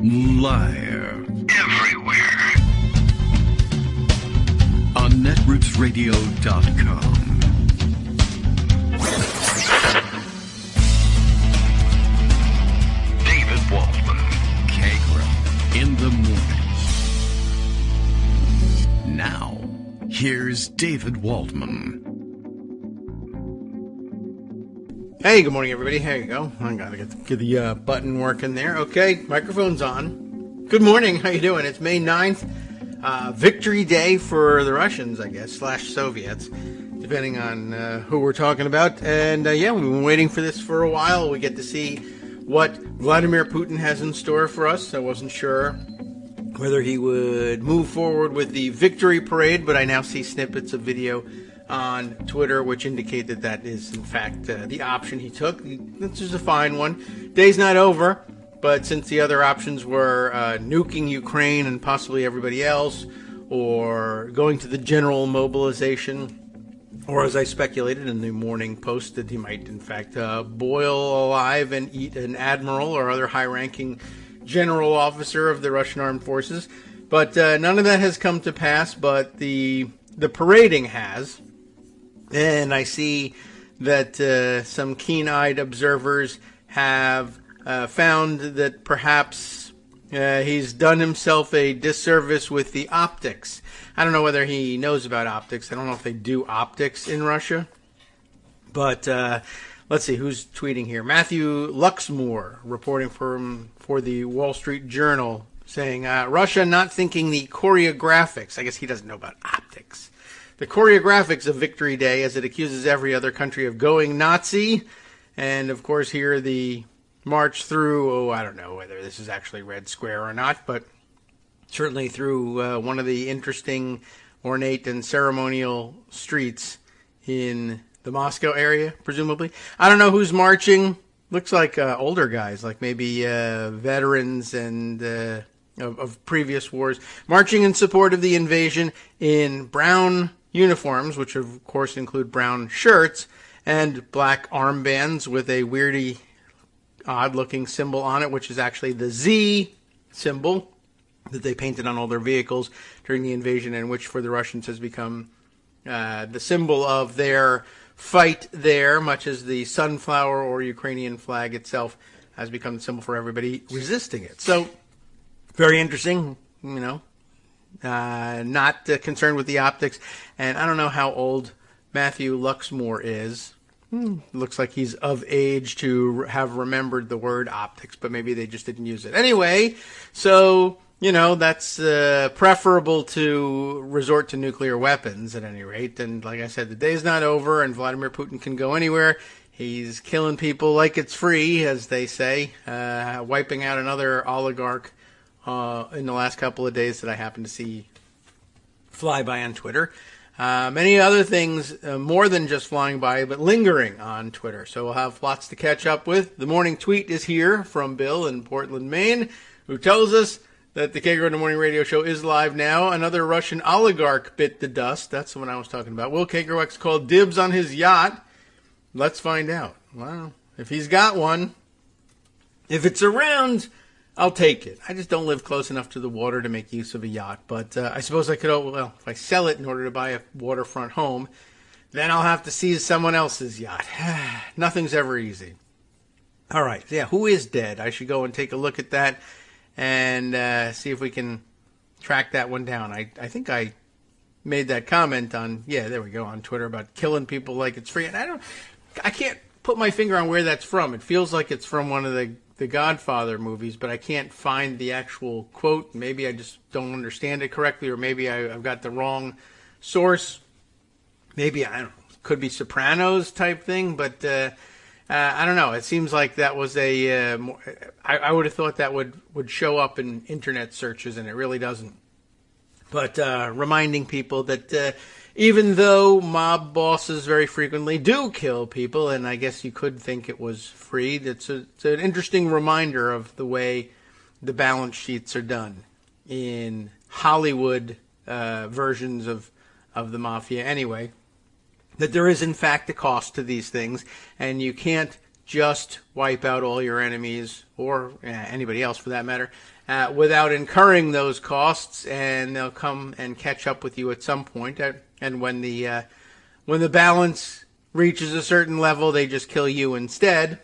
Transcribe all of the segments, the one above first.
Liar. Everywhere. On netrootsradio.com. David Waltman. Kagro. In the morning. Now, here's David Waltman. Hey, good morning, everybody. Here you go. I gotta get the button working there. Okay, microphone's on. Good morning. How you doing? It's May 9th. Victory Day for the Russians, I guess, / Soviets, depending on who we're talking about. And, yeah, we've been waiting for this for a while. We get to see what Vladimir Putin has in store for us. I wasn't sure whether he would move forward with the victory parade, but I now see snippets of video on Twitter, which indicate that that is, in fact, the option he took. This is a fine one. Day's not over, but since the other options were nuking Ukraine and possibly everybody else, or going to the general mobilization, or as I speculated in the Morning Post, that he might, in fact, boil alive and eat an admiral or other high-ranking general officer of the Russian armed forces. But none of that has come to pass, but the parading has. And I see that some keen-eyed observers have found that perhaps he's done himself a disservice with the optics. I don't know whether he knows about optics. I don't know if they do optics in Russia. But let's see, who's tweeting here? Matthew Luxmore, reporting for the Wall Street Journal, saying, Russia not thinking the choreographics. I guess he doesn't know about optics. The choreographics of Victory Day, as it accuses every other country of going Nazi. And, of course, here the march through, I don't know whether this is actually Red Square or not, but certainly through one of the interesting, ornate, and ceremonial streets in the Moscow area, presumably. I don't know who's marching. Looks like older guys, like maybe veterans and of previous wars, marching in support of the invasion in brown uniforms, which of course include brown shirts and black armbands with a weirdy, odd-looking symbol on it, which is actually the Z symbol that they painted on all their vehicles during the invasion, and which for the Russians has become the symbol of their fight there, much as the sunflower or Ukrainian flag itself has become the symbol for everybody resisting it. So, very interesting, you know. Not concerned with the optics. And I don't know how old Matthew Luxmore is. Looks like he's of age to have remembered the word optics, but maybe they just didn't use it. Anyway, so, you know, that's preferable to resort to nuclear weapons at any rate. And like I said, the day's not over and Vladimir Putin can go anywhere. He's killing people like it's free, as they say, wiping out another oligarch in the last couple of days that I happened to see fly by on Twitter. Many other things, more than just flying by, but lingering on Twitter. So we'll have lots to catch up with. The morning tweet is here from Bill in Portland, Maine, who tells us that the Kagro in the Morning Radio Show is live now. Another Russian oligarch bit the dust. That's the one I was talking about. Will Kagro X call dibs on his yacht? Let's find out. Well, if he's got one, if it's around, I'll take it. I just don't live close enough to the water to make use of a yacht. But I suppose I could, well, if I sell it in order to buy a waterfront home, then I'll have to seize someone else's yacht. Nothing's ever easy. All right. Yeah, who is dead? I should go and take a look at that and see if we can track that one down. I think I made that comment on, yeah, there we go, on Twitter about killing people like it's free. And I can't put my finger on where that's from. It feels like it's from one of the Godfather movies, but I can't find the actual quote. Maybe I just don't understand it correctly, or maybe I've got the wrong source. Maybe, I don't know, could be Sopranos type thing, but I don't know. It seems like that was I would have thought that would show up in internet searches, and it really doesn't. But reminding people that even though mob bosses very frequently do kill people, and I guess you could think it was free, it's an interesting reminder of the way the balance sheets are done in Hollywood versions of the mafia anyway, that there is in fact a cost to these things, and you can't just wipe out all your enemies, or anybody else for that matter, without incurring those costs, and they'll come and catch up with you at some point. And when the balance reaches a certain level, they just kill you instead,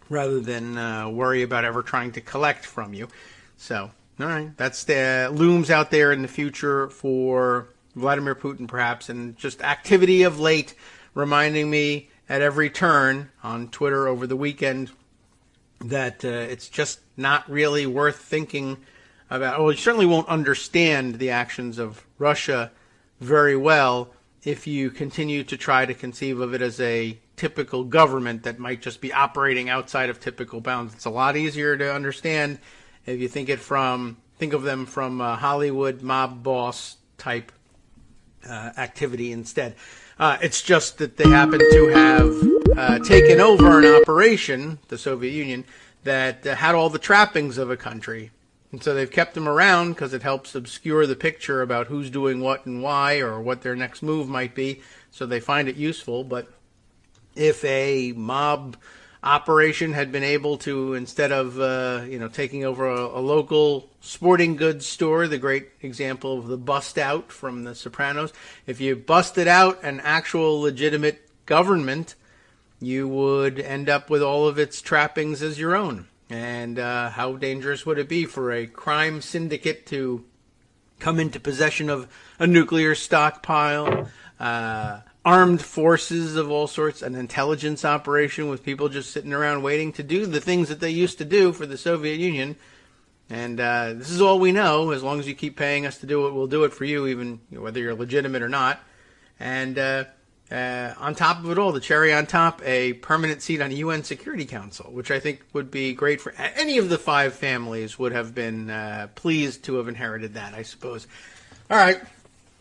rather than worry about ever trying to collect from you. So, all right, that's the looms out there in the future for Vladimir Putin, perhaps, and just activity of late, reminding me at every turn on Twitter over the weekend that it's just not really worth thinking about. Well, you certainly won't understand the actions of Russia very well if you continue to try to conceive of it as a typical government that might just be operating outside of typical bounds. It's a lot easier to understand if you think of them from a Hollywood mob boss type activity instead. It's just that they happen to have taken over an operation, the Soviet Union, that had all the trappings of a country. And so they've kept them around because it helps obscure the picture about who's doing what and why, or what their next move might be. So they find it useful. But if a mob operation had been able to, instead of taking over a local sporting goods store, the great example of the bust out from The Sopranos, if you busted out an actual legitimate government, you would end up with all of its trappings as your own. And how dangerous would it be for a crime syndicate to come into possession of a nuclear stockpile, armed forces of all sorts, an intelligence operation with people just sitting around waiting to do the things that they used to do for the Soviet Union. And this is all we know. As long as you keep paying us to do it, we'll do it for you, even whether you're legitimate or not. And on top of it all, the cherry on top, a permanent seat on the UN Security Council, which I think would be great for any of the five families would have been pleased to have inherited that, I suppose. All right.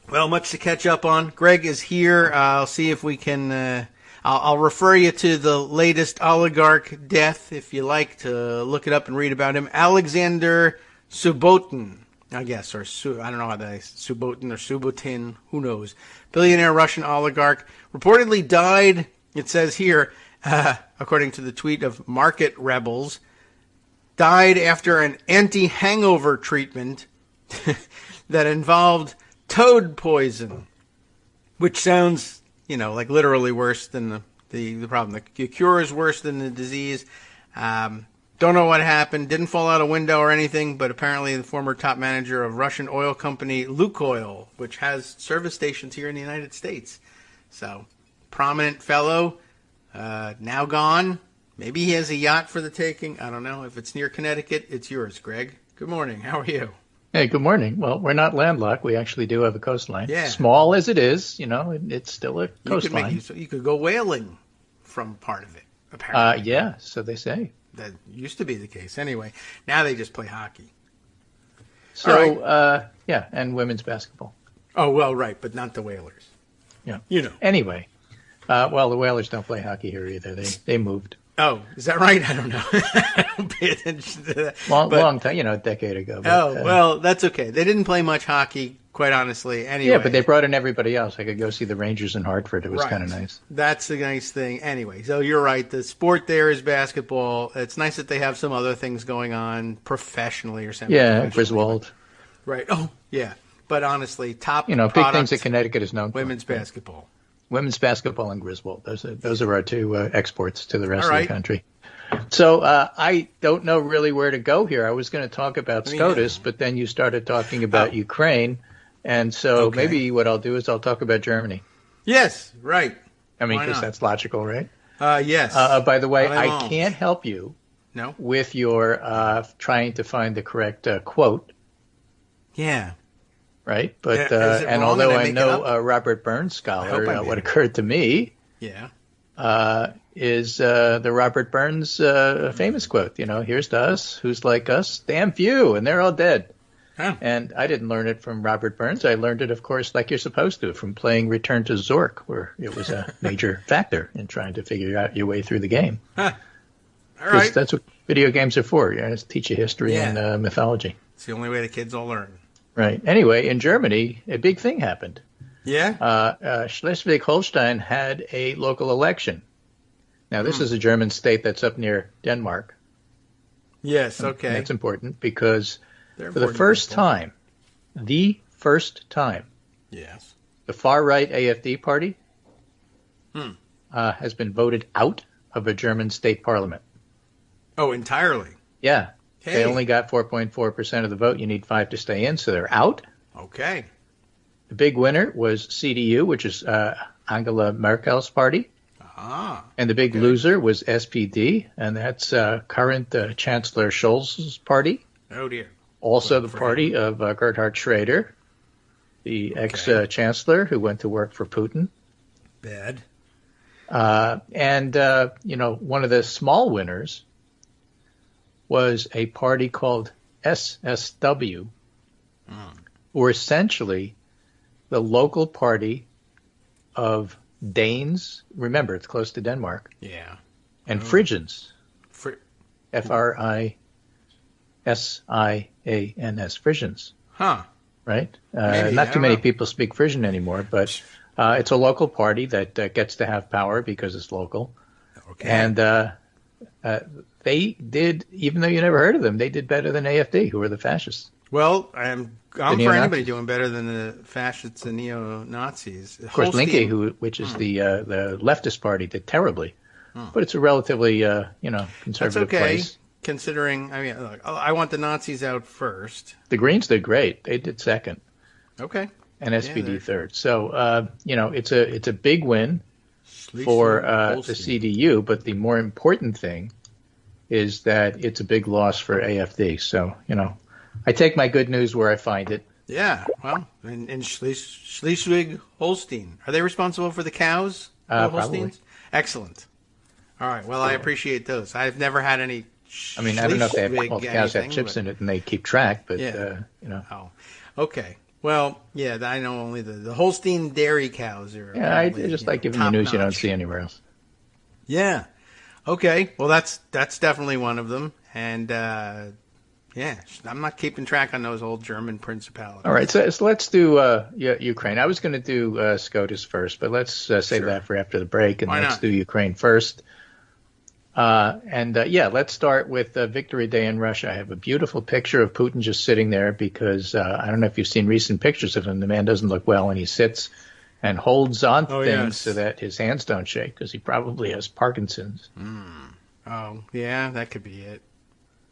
Well, much to catch up on. Greg is here. I'll see if we can... I'll refer you to the latest Oligarch Death, if you like to look it up and read about him. Alexander Subotin, I guess, or I don't know how they... Subotin or Subotin, who knows. Billionaire Russian oligarch. Reportedly died, it says here, according to the tweet of Market Rebels, died after an anti-hangover treatment that involved toad poison, which sounds, like literally worse than the problem. The cure is worse than the disease. Don't know what happened. Didn't fall out a window or anything, but apparently the former top manager of Russian oil company Lukoil, which has service stations here in the United States. So, prominent fellow, now gone. Maybe he has a yacht for the taking. I don't know. If it's near Connecticut, it's yours, Greg. Good morning. How are you? Hey, good morning. Well, we're not landlocked. We actually do have a coastline. Yeah. Small as it is, it's still a coastline. You could go whaling from part of it, apparently. Yeah, so they say. That used to be the case. Anyway, now they just play hockey. So, right. Yeah, and women's basketball. Oh, well, right, but not the Whalers. Yeah. Anyway. The Whalers don't play hockey here either. They moved. Oh, is that right? I don't know. I don't pay attention to that. Long time, a decade ago. But, well, that's okay. They didn't play much hockey, quite honestly, anyway. Yeah, but they brought in everybody else. I could go see the Rangers in Hartford. It was kind of nice. That's a nice thing. Anyway, so you're right. The sport there is basketball. It's nice that they have some other things going on professionally or semi-professionally. Yeah, Griswold. Right. Oh, yeah. But honestly, top big things that Connecticut is known for. Women's basketball. Women's basketball and Griswold. Those are our two exports to the rest of the country. So I don't know really where to go here. I was going to talk about SCOTUS, but then you started talking about Ukraine. And so maybe what I'll do is I'll talk about Germany. Yes, right. I mean, because that's logical, right? Yes. By the way, I can't help you with your trying to find the correct quote. Yeah. Right? But and although I know a Robert Burns scholar, what occurred to me is the Robert Burns famous quote, here's to us, who's like us, damn few, and they're all dead. Huh. And I didn't learn it from Robert Burns. I learned it, of course, like you're supposed to, from playing Return to Zork, where it was a major factor in trying to figure out your way through the game. Huh. All right. That's what video games are for. Just teach you history and mythology. It's the only way the kids all learn. Right. Anyway, in Germany, a big thing happened. Yeah. Schleswig-Holstein had a local election. Now, this is a German state that's up near Denmark. Yes, okay. And that's important because They're for the first time, yes, the far-right AfD party has been voted out of a German state parliament. Oh, entirely? Yeah. Hey. They only got 4.4% of the vote. You need 5 to stay in, so they're out. Okay. The big winner was CDU, which is Angela Merkel's party. Ah. And the big loser was SPD, and that's current Chancellor Scholz's party. Oh, dear. Also the party of Gerhard Schroeder, the ex-chancellor who went to work for Putin. Bad. And one of the small winners was a party called SSW, who were essentially the local party of Danes. Remember, it's close to Denmark. Yeah. And Frisians. F-R-I-S-I-A-N-S. Frisians. Huh. Right? Not too many people speak Frisian anymore, but it's a local party that gets to have power because it's local. Okay. And they did, even though you never heard of them, they did better than AfD, who are the fascists. Well, I'm for anybody doing better than the fascists and neo-Nazis. Of course, Linke, which is the leftist party, did terribly. But it's a relatively, conservative place. Considering, I mean, look, I want the Nazis out first. The Greens did great. They did second. Okay. And SPD third. So, it's a big win for the CDU, but the more important thing is that it's a big loss for AfD. So, I take my good news where I find it. Yeah, well, in Schleswig-Holstein. Are they responsible for the cows? Probably. Excellent. All right, well, I appreciate those. I've never had any I mean, I don't know if they have, all the cows have chips in it and they keep track, but, Oh, okay. Well, yeah, I know only the Holstein dairy cows are. Yeah, I just like giving you news you don't see anywhere else. Yeah. Okay. Well, that's definitely one of them. And, I'm not keeping track on those old German principalities. All right. So let's do Ukraine. I was going to do SCOTUS first, but let's save that for after the break. And let's do Ukraine first. Let's start with Victory Day in Russia. I have a beautiful picture of Putin just sitting there because I don't know if you've seen recent pictures of him. The man doesn't look well, and he sits and holds on to things so that his hands don't shake because he probably has Parkinson's. Oh, yeah, that could be it.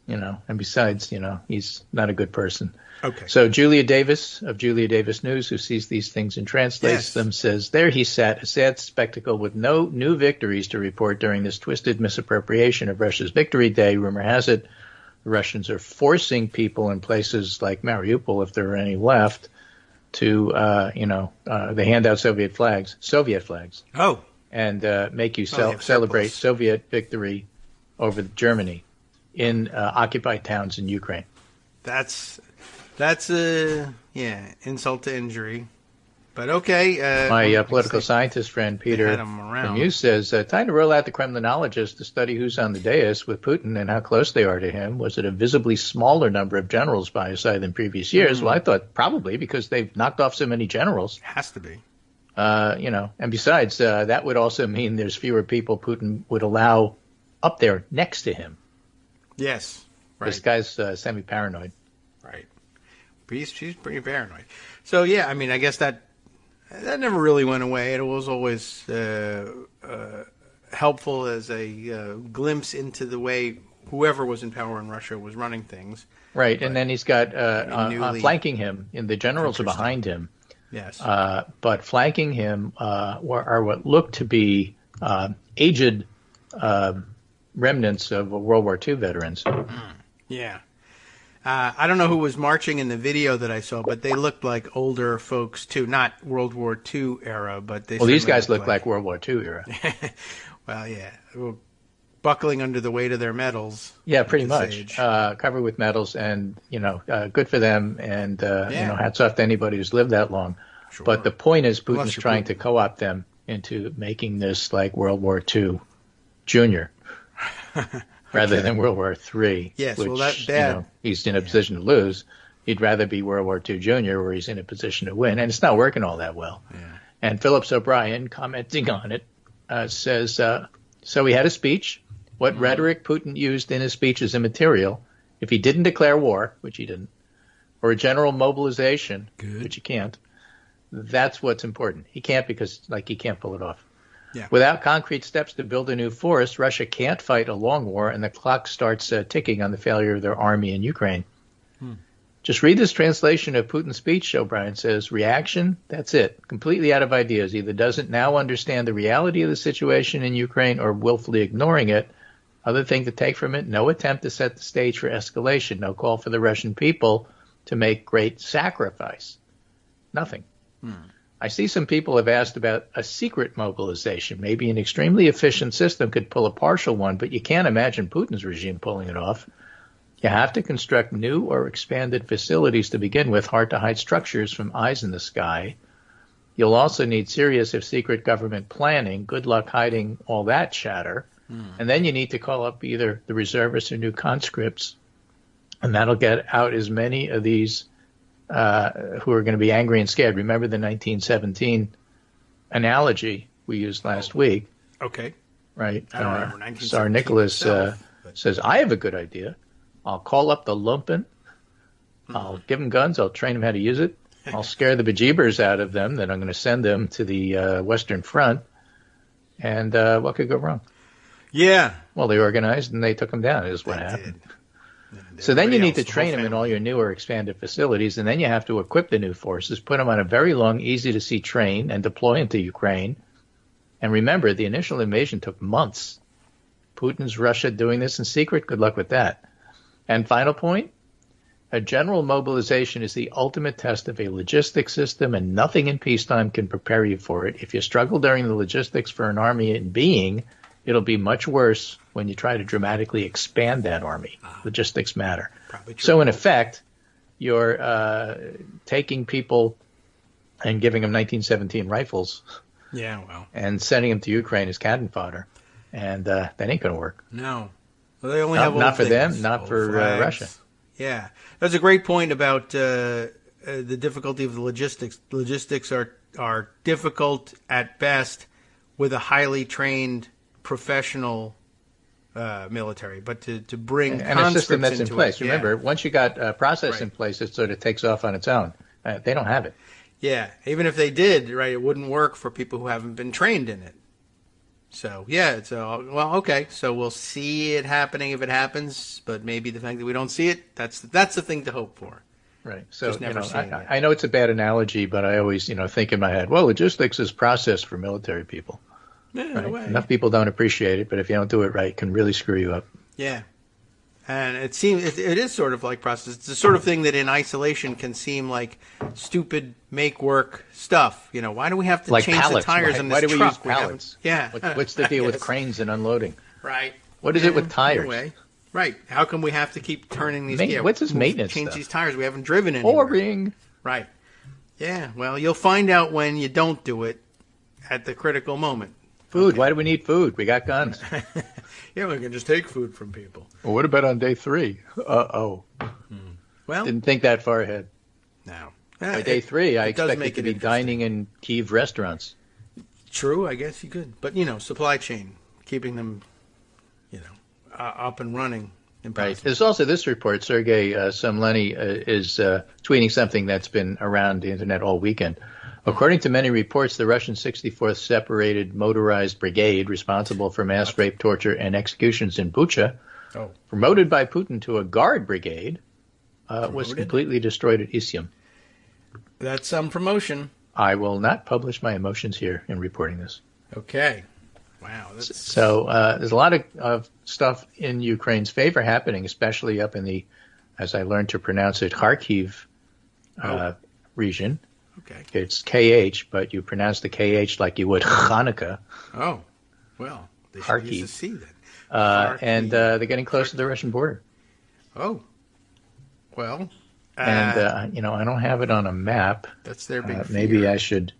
And besides, he's not a good person. Okay. So Julia Davis of Julia Davis News, who sees these things and translates them, says, there he sat, a sad spectacle with no new victories to report during this twisted misappropriation of Russia's Victory Day. Rumor has it the Russians are forcing people in places like Mariupol, if there are any left, to, they hand out Soviet flags. Oh. And make you celebrate Soviet victory over Germany in occupied towns in Ukraine. That's insult to injury. But okay. My political scientist friend Peter from you says, time to roll out the Kremlinologists to study who's on the dais with Putin and how close they are to him. Was it a visibly smaller number of generals by his side than previous years? Well, I thought probably because they've knocked off so many generals. Has to be. And besides, that would also mean there's fewer people Putin would allow up there next to him. Yes. Right. This guy's semi-paranoid. Right. She's pretty paranoid. So, yeah, I mean, I guess that never really went away. It was always helpful as a glimpse into the way whoever was in power in Russia was running things. Right, but, and then he's got flanking him, and the generals are behind him. Yes. But flanking him are what look to be aged remnants of World War II veterans. Yeah. I don't know who was marching in the video that I saw, but they looked like older folks too. Not World War II era, but they. Well, these guys look like World War II era. Well, yeah, buckling under the weight of their medals. Yeah, pretty much. Covered with medals, and good for them. And hats off to anybody who's lived that long. Sure. But the point is, Putin's trying to co-opt them into making this like World War II Junior. Rather than World War III, yes, which he's in a position to lose. He'd rather be World War II Junior, where he's in a position to win, and it's not working all that well. Yeah. And Phillips O'Brien, commenting on it, says, so he had a speech, What rhetoric Putin used in his speech is immaterial. If he didn't declare war, which he didn't, or a general mobilization, which he can't, that's what's important. He can't because, he can't pull it off. Yeah. Without concrete steps to build a new force, Russia can't fight a long war, and the clock starts ticking on the failure of their army in Ukraine. Just read this translation of Putin's speech, O'Brien says. Reaction, that's it. Completely out of ideas. Either doesn't now understand the reality of the situation in Ukraine or willfully ignoring it. Other thing to take from it, no attempt to set the stage for escalation. No call for the Russian people to make great sacrifice. Nothing. I see some people have asked about a secret mobilization. Maybe an extremely efficient system could pull a partial one, but you can't imagine Putin's regime pulling it off. You have to construct new or expanded facilities to begin with, hard-to-hide structures from eyes in the sky. You'll also need serious, if secret, government planning. Good luck hiding all that chatter. And then you need to call up either the reservists or new conscripts, and that'll get out as many of these who are going to be angry and scared. Remember the 1917 analogy we used last week? Okay. Right. I don't remember Tsar Nicholas says, I have a good idea. I'll call up the lumpen. I'll give them guns. I'll train them how to use it. I'll scare the bejeebers out of them. Then I'm going to send them to the Western Front. And what could go wrong? Yeah. Well, they organized and they took them down is what happened. So then you need to train them in all your new or expanded facilities, and then you have to equip the new forces, put them on a very long, easy-to-see train, and deploy into Ukraine. And remember, the initial invasion took months. Putin's Russia doing this in secret? Good luck with that. And final point, a general mobilization is the ultimate test of a logistics system, and nothing in peacetime can prepare you for it. If you struggle during the logistics for an army in being, it'll be much worse when you try to dramatically expand that army. Logistics matter. So in effect, you're taking people and giving them 1917 rifles. Yeah, well. And sending them to Ukraine as cannon fodder. And that ain't going to work. No. Well, they only have not for things. them, not for Russia. Yeah. That's a great point about the difficulty of the logistics. Logistics are difficult at best with a highly trained professional military, but to bring and a system that's in place. It, Remember, once you got a process in place, it sort of takes off on its own. They don't have it. Yeah, even if they did, right, it wouldn't work for people who haven't been trained in it. So yeah, okay. So we'll see it happening if it happens, but maybe the fact that we don't see it, that's the thing to hope for. Right. So I know it's a bad analogy, but I always think in my head, well, logistics is process for military people. Yeah, right? No way. Enough people don't appreciate it, but if you don't do it right, it can really screw you up. Yeah. And it seems it is sort of like process. It's the sort of thing that in isolation can seem like stupid make work stuff. Why do we have to change pallets, the tires right? on this truck? Why do we use pallets? Yeah. What's the deal with cranes and unloading? Right. What is it with tires? Anyway. Right. How come we have to keep turning these? What's this maintenance Change stuff? these tires. We haven't driven anywhere. Boring. Right. Yeah. Well, you'll find out when you don't do it at the critical moment. Food. Okay. Why do we need food? We got guns. Yeah, we can just take food from people. Well, what about on day 3? Well, didn't think that far ahead. No. By day 3, I expected to be dining in Kyiv restaurants. True, I guess you could. But, supply chain, keeping them, up and running. Impossible. Right. There's also this report. Sergei Somleny is tweeting something that's been around the Internet all weekend. According to many reports, the Russian 64th Separated Motorized Brigade, responsible for mass rape, torture, and executions in Bucha, promoted by Putin to a guard brigade, was completely destroyed at Izium. That's some promotion. I will not publish my emotions here in reporting this. Okay. Wow. So there's a lot of stuff in Ukraine's favor happening, especially up in the, as I learned to pronounce it, Kharkiv region. Okay. It's KH, but you pronounce the KH like you would Hanukkah. Oh, well, they should use a C then. And they're getting close to the Russian border. Oh, well. And, I don't have it on a map. That's their big fear. Maybe I should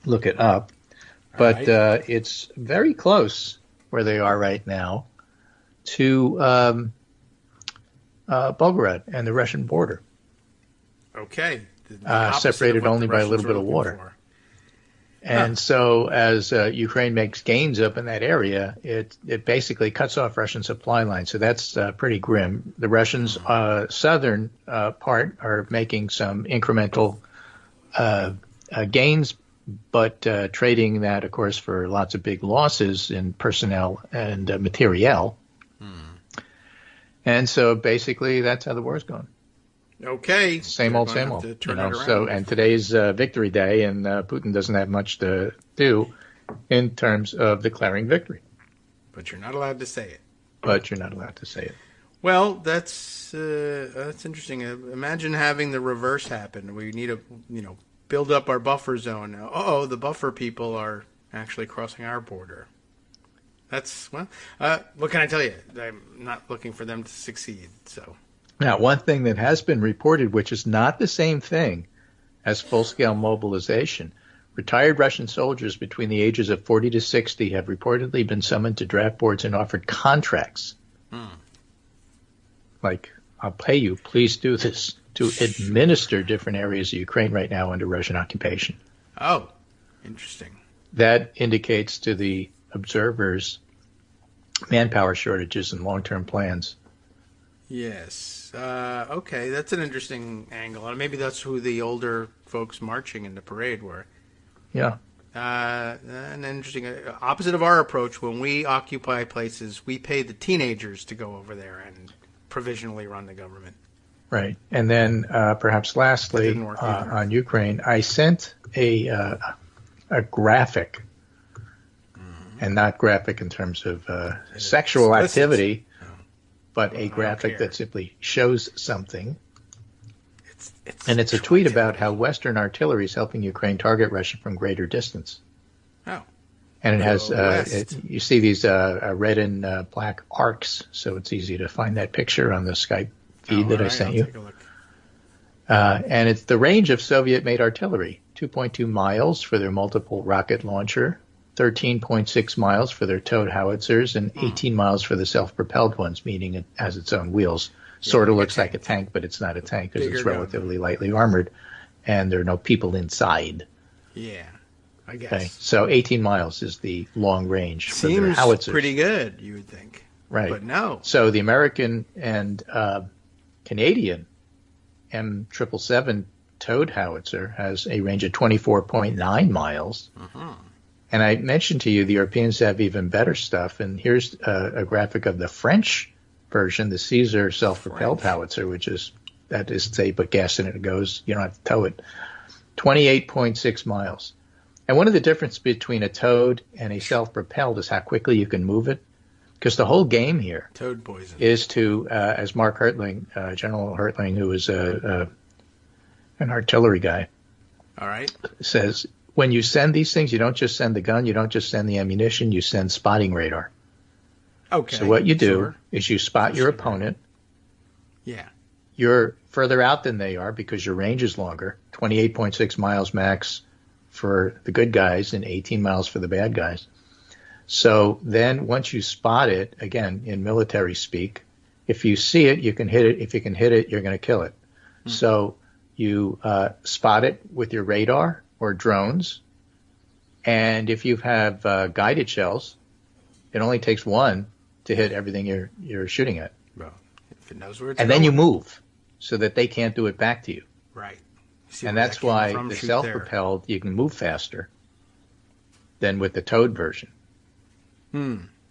look it up. But it's very close where they are right now to Belgorod and the Russian border. Okay. Separated only by a little bit of water. And so as Ukraine makes gains up in that area, it basically cuts off Russian supply lines. So that's pretty grim. The Russians' southern part are making some incremental gains, but trading that, of course, for lots of big losses in personnel and materiel. And so basically that's how the war's going. Okay. Same old. So, and today's Victory Day, and Putin doesn't have much to do in terms of declaring victory. But you're not allowed to say it. Well, that's interesting. Imagine having the reverse happen. We need to, build up our buffer zone. Uh-oh, the buffer people are actually crossing our border. That's, what can I tell you? I'm not looking for them to succeed, so... Now, one thing that has been reported, which is not the same thing as full-scale mobilization, retired Russian soldiers between the ages of 40 to 60 have reportedly been summoned to draft boards and offered contracts. Like, I'll pay you, please do this, to administer different areas of Ukraine right now under Russian occupation. Oh, interesting. That indicates to the observers manpower shortages and long-term plans. Yes. Okay, that's an interesting angle. And maybe that's who the older folks marching in the parade were. Yeah. An interesting opposite of our approach. When we occupy places, we pay the teenagers to go over there and provisionally run the government. Right. And then perhaps lastly, on Ukraine, I sent a graphic, and not graphic in terms of sexual activity, but a graphic that simply shows something. And it's a tweet about how Western artillery is helping Ukraine target Russia from greater distance. Oh. And it has, you see these red and black arcs, so it's easy to find that picture on the Skype feed that I sent you. Take a look. And it's the range of Soviet-made artillery, 2.2 miles for their multiple rocket launcher, 13.6 miles for their towed howitzers, and 18 miles for the self-propelled ones, meaning it has its own wheels. Sort of looks like a tank, but it's not a tank because it's relatively lightly armored, and there are no people inside. Yeah, I guess. Okay, so 18 miles is the long range for their howitzers. Seems pretty good, you would think. Right. But no. So the American and Canadian M777 towed howitzer has a range of 24.9 miles. And I mentioned to you the Europeans have even better stuff. And here's a graphic of the French version, the Caesar self-propelled howitzer, that is, say, put gas in it, it goes, you don't have to tow it, 28.6 miles. And one of the differences between a towed and a self-propelled is how quickly you can move it. Because the whole game here is to, as Mark Hertling, General Hertling, who is an artillery guy, all right, says, when you send these things, you don't just send the gun, you don't just send the ammunition, you send spotting radar. Okay. So what you do is you spot your opponent. Yeah. You're further out than they are because your range is longer, 28.6 miles max for the good guys and 18 miles for the bad guys. So then once you spot it, again, in military speak, if you see it, you can hit it. If you can hit it, you're going to kill it. So you spot it with your radar or drones. And if you have guided shells, it only takes one to hit everything you're shooting at. Well, if it knows where it's and going. then you move so that they can't do it back to you. Right. And that's why the self-propelled, you can move faster than with the towed version.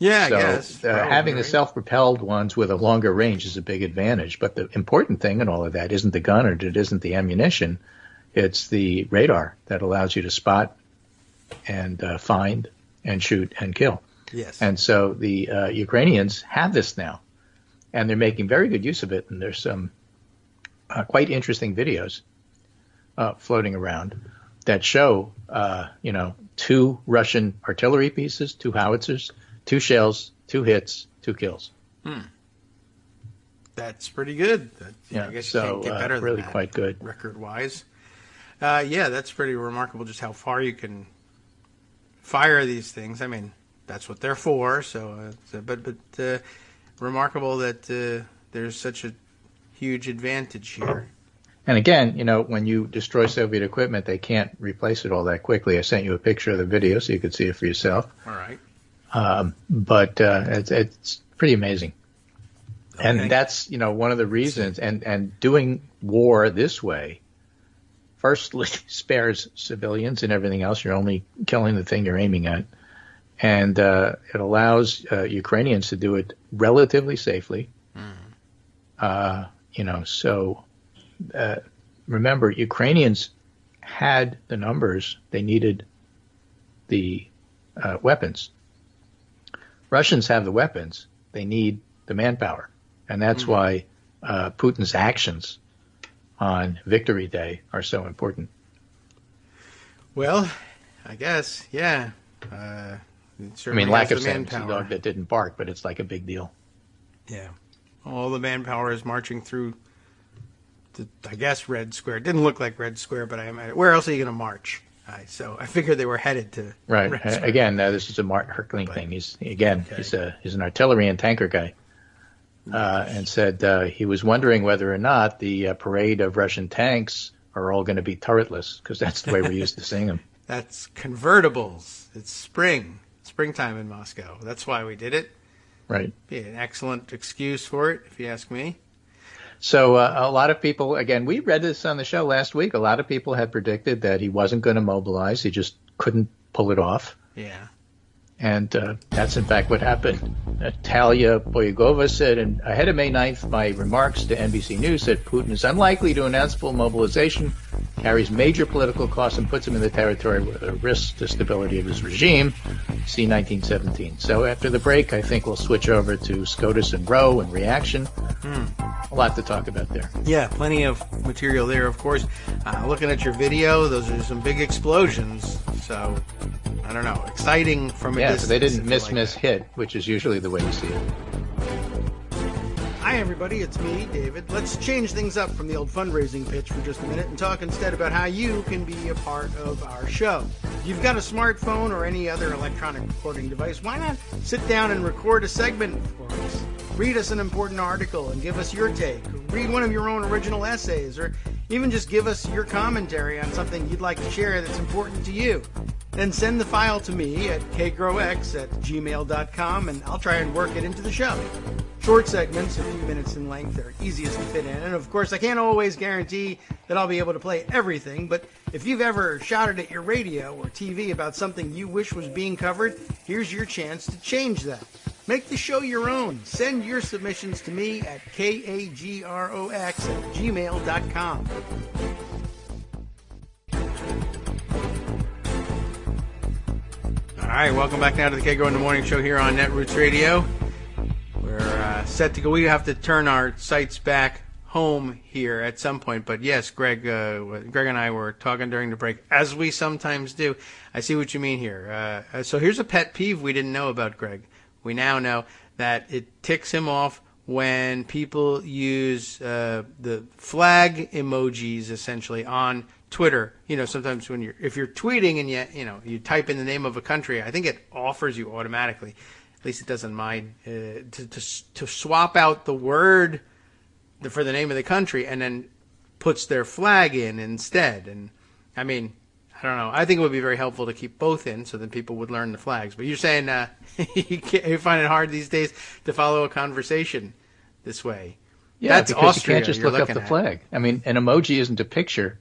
Yeah, I so, guess. Having the self-propelled ones with a longer range is a big advantage. But the important thing in all of that isn't the gun or it isn't the ammunition. It's the radar that allows you to spot and find and shoot and kill. Yes. And so the Ukrainians have this now, and they're making very good use of it. And there's some quite interesting videos floating around that show, 2 Russian artillery pieces, 2 howitzers, 2 shells, 2 hits, 2 kills. That's pretty good. I guess you can't get better than really that, quite good record-wise. Yeah, that's pretty remarkable. Just how far you can fire these things. I mean, that's what they're for. So, but remarkable that there's such a huge advantage here. And again, when you destroy Soviet equipment, they can't replace it all that quickly. I sent you a picture of the video so you could see it for yourself. All right. But it's pretty amazing. Okay. And that's, one of the reasons. And doing war this way, firstly, spares civilians and everything else. You're only killing the thing you're aiming at. And it allows Ukrainians to do it relatively safely. So remember, Ukrainians had the numbers. They needed the weapons. Russians have the weapons. They need the manpower. And that's why Putin's actions on Victory Day are so important. Well, I guess, yeah. Lack of sense, a dog that didn't bark, but it's like a big deal. Yeah. All the manpower is marching through, I guess, Red Square. It didn't look like Red Square, but where else are you going to march? So I figured they were headed to right. Red Square. Again, this is a Mark Herkling thing. He's an artillery and tanker guy, and said he was wondering whether or not the parade of Russian tanks are all going to be turretless, because that's the way we're used to seeing them. That's convertibles. It's springtime in Moscow. That's why we did it. Right. Be an excellent excuse for it, if you ask me. So a lot of people, again, we read this on the show last week. A lot of people had predicted that he wasn't going to mobilize. He just couldn't pull it off. Yeah. And that's, in fact, what happened. Natalia Boyagova said, ahead of May 9th, my remarks to NBC News said Putin is unlikely to announce full mobilization, carries major political costs, and puts him in the territory where there risks the stability of his regime. See 1917. So after the break, I think we'll switch over to SCOTUS and Roe and reaction. A lot to talk about there. Yeah, plenty of material there, of course. Looking at your video, those are some big explosions. So, I don't know, exciting from a distance. Yeah, they didn't miss hit, which is usually the way you see it. Hi, everybody. It's me, David. Let's change things up from the old fundraising pitch for just a minute and talk instead about how you can be a part of our show. If you've got a smartphone or any other electronic recording device, why not sit down and record a segment for us? Read us an important article and give us your take. Read one of your own original essays, or even just give us your commentary on something you'd like to share that's important to you. Then send the file to me at kagrox@gmail.com, and I'll try and work it into the show. Short segments, a few minutes in length, are easiest to fit in. And of course, I can't always guarantee that I'll be able to play everything, but if you've ever shouted at your radio or TV about something you wish was being covered, here's your chance to change that. Make the show your own. Send your submissions to me at kagrox@gmail.com. All right, welcome back now to the Kagro in the Morning Show here on Netroots Radio. We're set to go. We have to turn our sights back home here at some point. But yes, Greg and I were talking during the break, as we sometimes do. I see what you mean here. So here's a pet peeve we didn't know about Greg. We now know that it ticks him off when people use the flag emojis essentially on Twitter. Sometimes if you're tweeting and you type in the name of a country, I think it offers you automatically. At least it doesn't mind to swap out the word for the name of the country and then puts their flag in instead. And I mean, I don't know. I think it would be very helpful to keep both in so that people would learn the flags. But you're saying you find it hard these days to follow a conversation this way. Yeah, that's because Austria you can't just look up the flag. I mean, an emoji isn't a picture.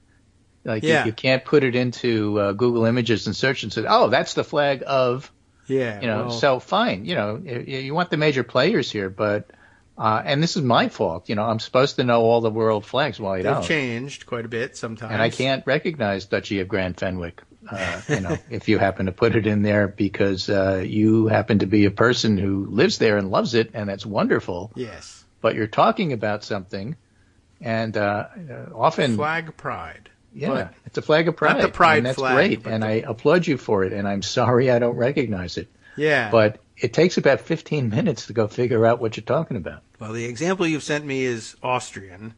You can't put it into Google Images and search and say, "Oh, that's the flag of." Yeah. So fine. You want the major players here, but and this is my fault. I'm supposed to know all the world flags while I don't. They've changed quite a bit sometimes, and I can't recognize Duchy of Grand Fenwick. If you happen to put it in there because you happen to be a person who lives there and loves it, and that's wonderful. Yes. But you're talking about something, and often flag pride. Yeah, but it's a flag of pride. Not the pride and that's flag, great, and I applaud you for it, and I'm sorry I don't recognize it. Yeah. But it takes about 15 minutes to go figure out what you're talking about. Well, the example you've sent me is Austrian.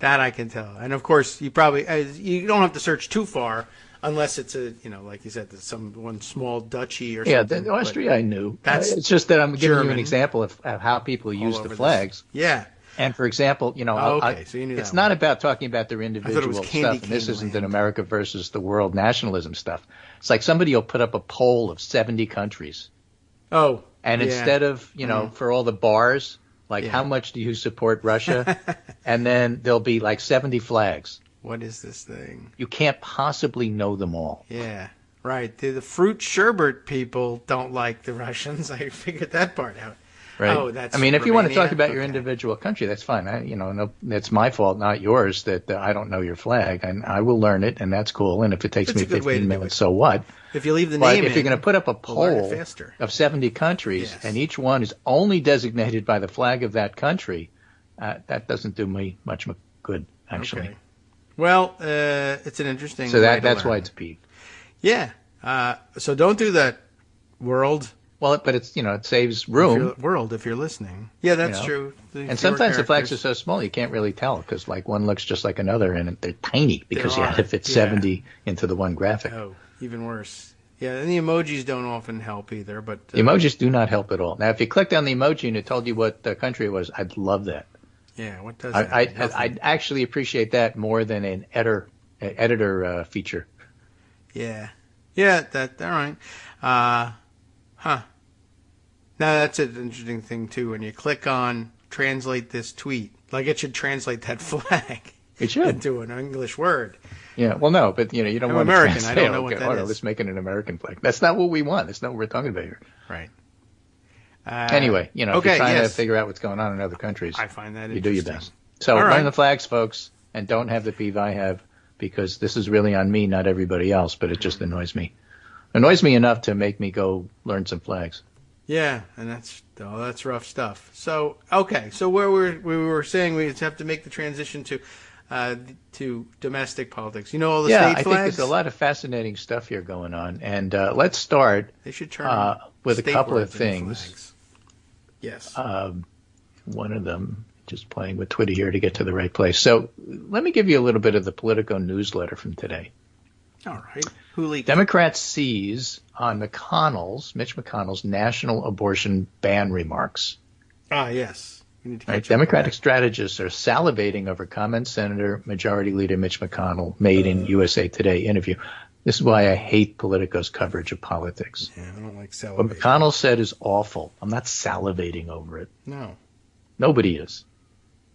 That I can tell. And, of course, you probably you don't have to search too far unless it's like you said, one small duchy or something. Yeah, Austria I knew. It's just that I'm giving you an example of how people use the flags. Yeah. And for example, So you knew it's that not one. about talking about their individual candy stuff. And this cane isn't land. an America versus the world nationalism stuff. It's like somebody will put up a poll of 70 countries. Oh. And yeah. instead of, for all the bars, like how much do you support Russia? And then there'll be like 70 flags. What is this thing? You can't possibly know them all. Yeah. Right. The fruit sherbet people don't like the Russians. I figured that part out. Right. Oh, that's if you want to talk about your Okay. individual country, that's fine. It's my fault, not yours, that I don't know your flag, and I will learn it, and that's cool. And if it takes That's me a good way to 15 do minutes, it. so what? If you leave the But name if you're in, going to put up a we'll learn it poll faster. of 70 countries, Yes. and each one is only designated by the flag of that country, that doesn't do me much good, actually. Okay. Well, it's an interesting. So way to that's learn. why it's peeved. Yeah. So don't do that, world. Well, but it's it saves room. If you're listening. Yeah, that's true. And sometimes the flags are so small you can't really tell because like one looks just like another and they're tiny because you had to fit 70 into the one graphic. Oh, even worse. Yeah, and the emojis don't often help either. But the emojis do not help at all. Now, if you clicked on the emoji and it told you what country it was, I'd love that. Yeah, what does I'd actually appreciate that more than an editor feature. Yeah. Yeah, all right. Now, that's an interesting thing, too. When you click on translate this tweet, like it should translate that flag It should. into an English word. Yeah, well, no, but you don't I'm want American. to I translate. don't know what that is. Let's make it an American flag. That's not what we want. That's not what we're talking about here. Right. Anyway, if you're trying to figure out what's going on in other countries, I find that you do your interesting. best. So All right. learn the flags, folks, and don't have the peeve I have because this is really on me, not everybody else, but it just annoys me. Annoys me enough to make me go learn some flags. Yeah, and that's rough stuff. So okay, so where we were saying we have to make the transition to domestic politics. All the state flags. I think there's a lot of fascinating stuff here going on, and let's start. They should turn with a couple of state words into things. flags. Yes. One of them, just playing with Twitter here to get to the right place. So let me give you a little bit of the Politico newsletter from today. All right. Who leaked? Democrats seize on Mitch McConnell's national abortion ban remarks. Ah, yes. We need to Right, catch up Democratic with strategists are salivating over comments Senator Majority Leader Mitch McConnell made in USA Today interview. This is why I hate Politico's coverage of politics. that. Yeah, I don't like What celebrating. McConnell said is awful. I'm not salivating over it. No. Nobody is.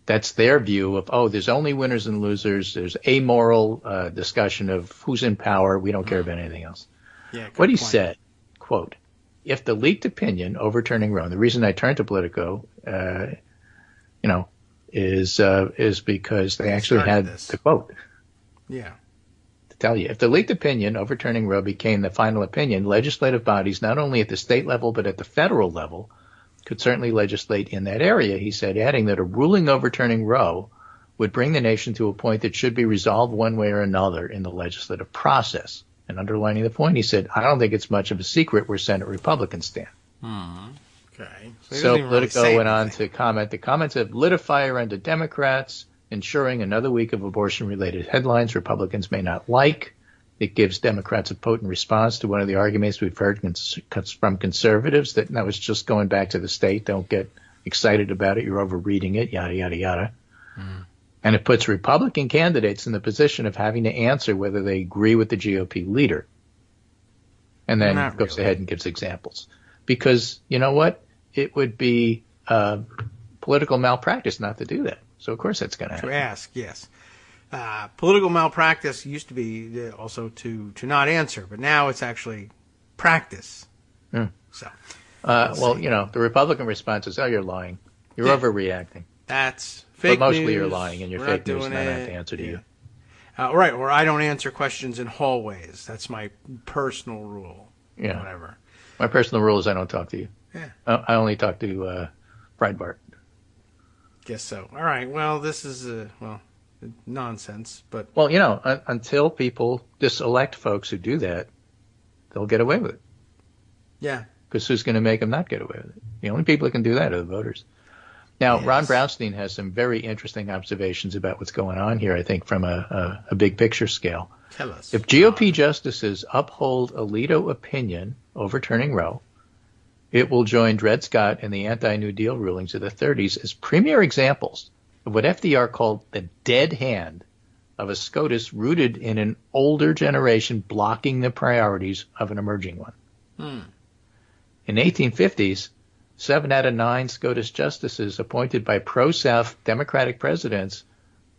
That's their view of, there's only winners and losers. There's amoral discussion of who's in power. We don't care about anything else. Yeah. good What he point. said, quote, if the leaked opinion overturning Roe, and the reason I turned to Politico, is because they actually started had this. the quote Yeah. to tell you. If the leaked opinion overturning Roe became the final opinion, legislative bodies, not only at the state level but at the federal level, could certainly legislate in that area, he said, adding that a ruling overturning Roe would bring the nation to a point that should be resolved one way or another in the legislative process. And underlining the point, he said, I don't think it's much of a secret where Senate Republicans stand. Okay. So Politico went on to comment, the comments have lit a fire under Democrats, ensuring another week of abortion-related headlines Republicans may not like. It gives Democrats a potent response to one of the arguments we've heard from conservatives that, no, it's just going back to the state. Don't get excited about it. You're overreading it, yada, yada, yada. And it puts Republican candidates in the position of having to answer whether they agree with the GOP leader. And then Not goes really. ahead and gives examples. Because, you know what? It would be political malpractice not to do that. So, of course, that's going to happen. To ask, yes. Political malpractice used to be also to not answer, but now it's actually practice. So, the Republican response is, you're lying. You're overreacting. that's fake But mostly news. you're lying, and you're We're fake not news, and I doing don't have it. to answer to you. Right, or I don't answer questions in hallways. That's my personal rule. Yeah. Whatever. My personal rule is I don't talk to you. Yeah. I only talk to Breitbart. Guess so. All right. Well, this is nonsense, but Well, until people diselect folks who do that, they'll get away with it. yeah. Because who's going to make them not get away with it? The only people that can do that are the voters. Now, Yes. Ron Brownstein has some very interesting observations about what's going on here, I think, from a big picture scale. Tell us. If GOP justices uphold Alito opinion overturning Roe, It will join Dred Scott and the anti-New Deal rulings of the 30s as premier examples of what FDR called the dead hand of a SCOTUS rooted in an older generation blocking the priorities of an emerging one. In the 1850s, 7 out of 9 SCOTUS justices appointed by pro-South Democratic presidents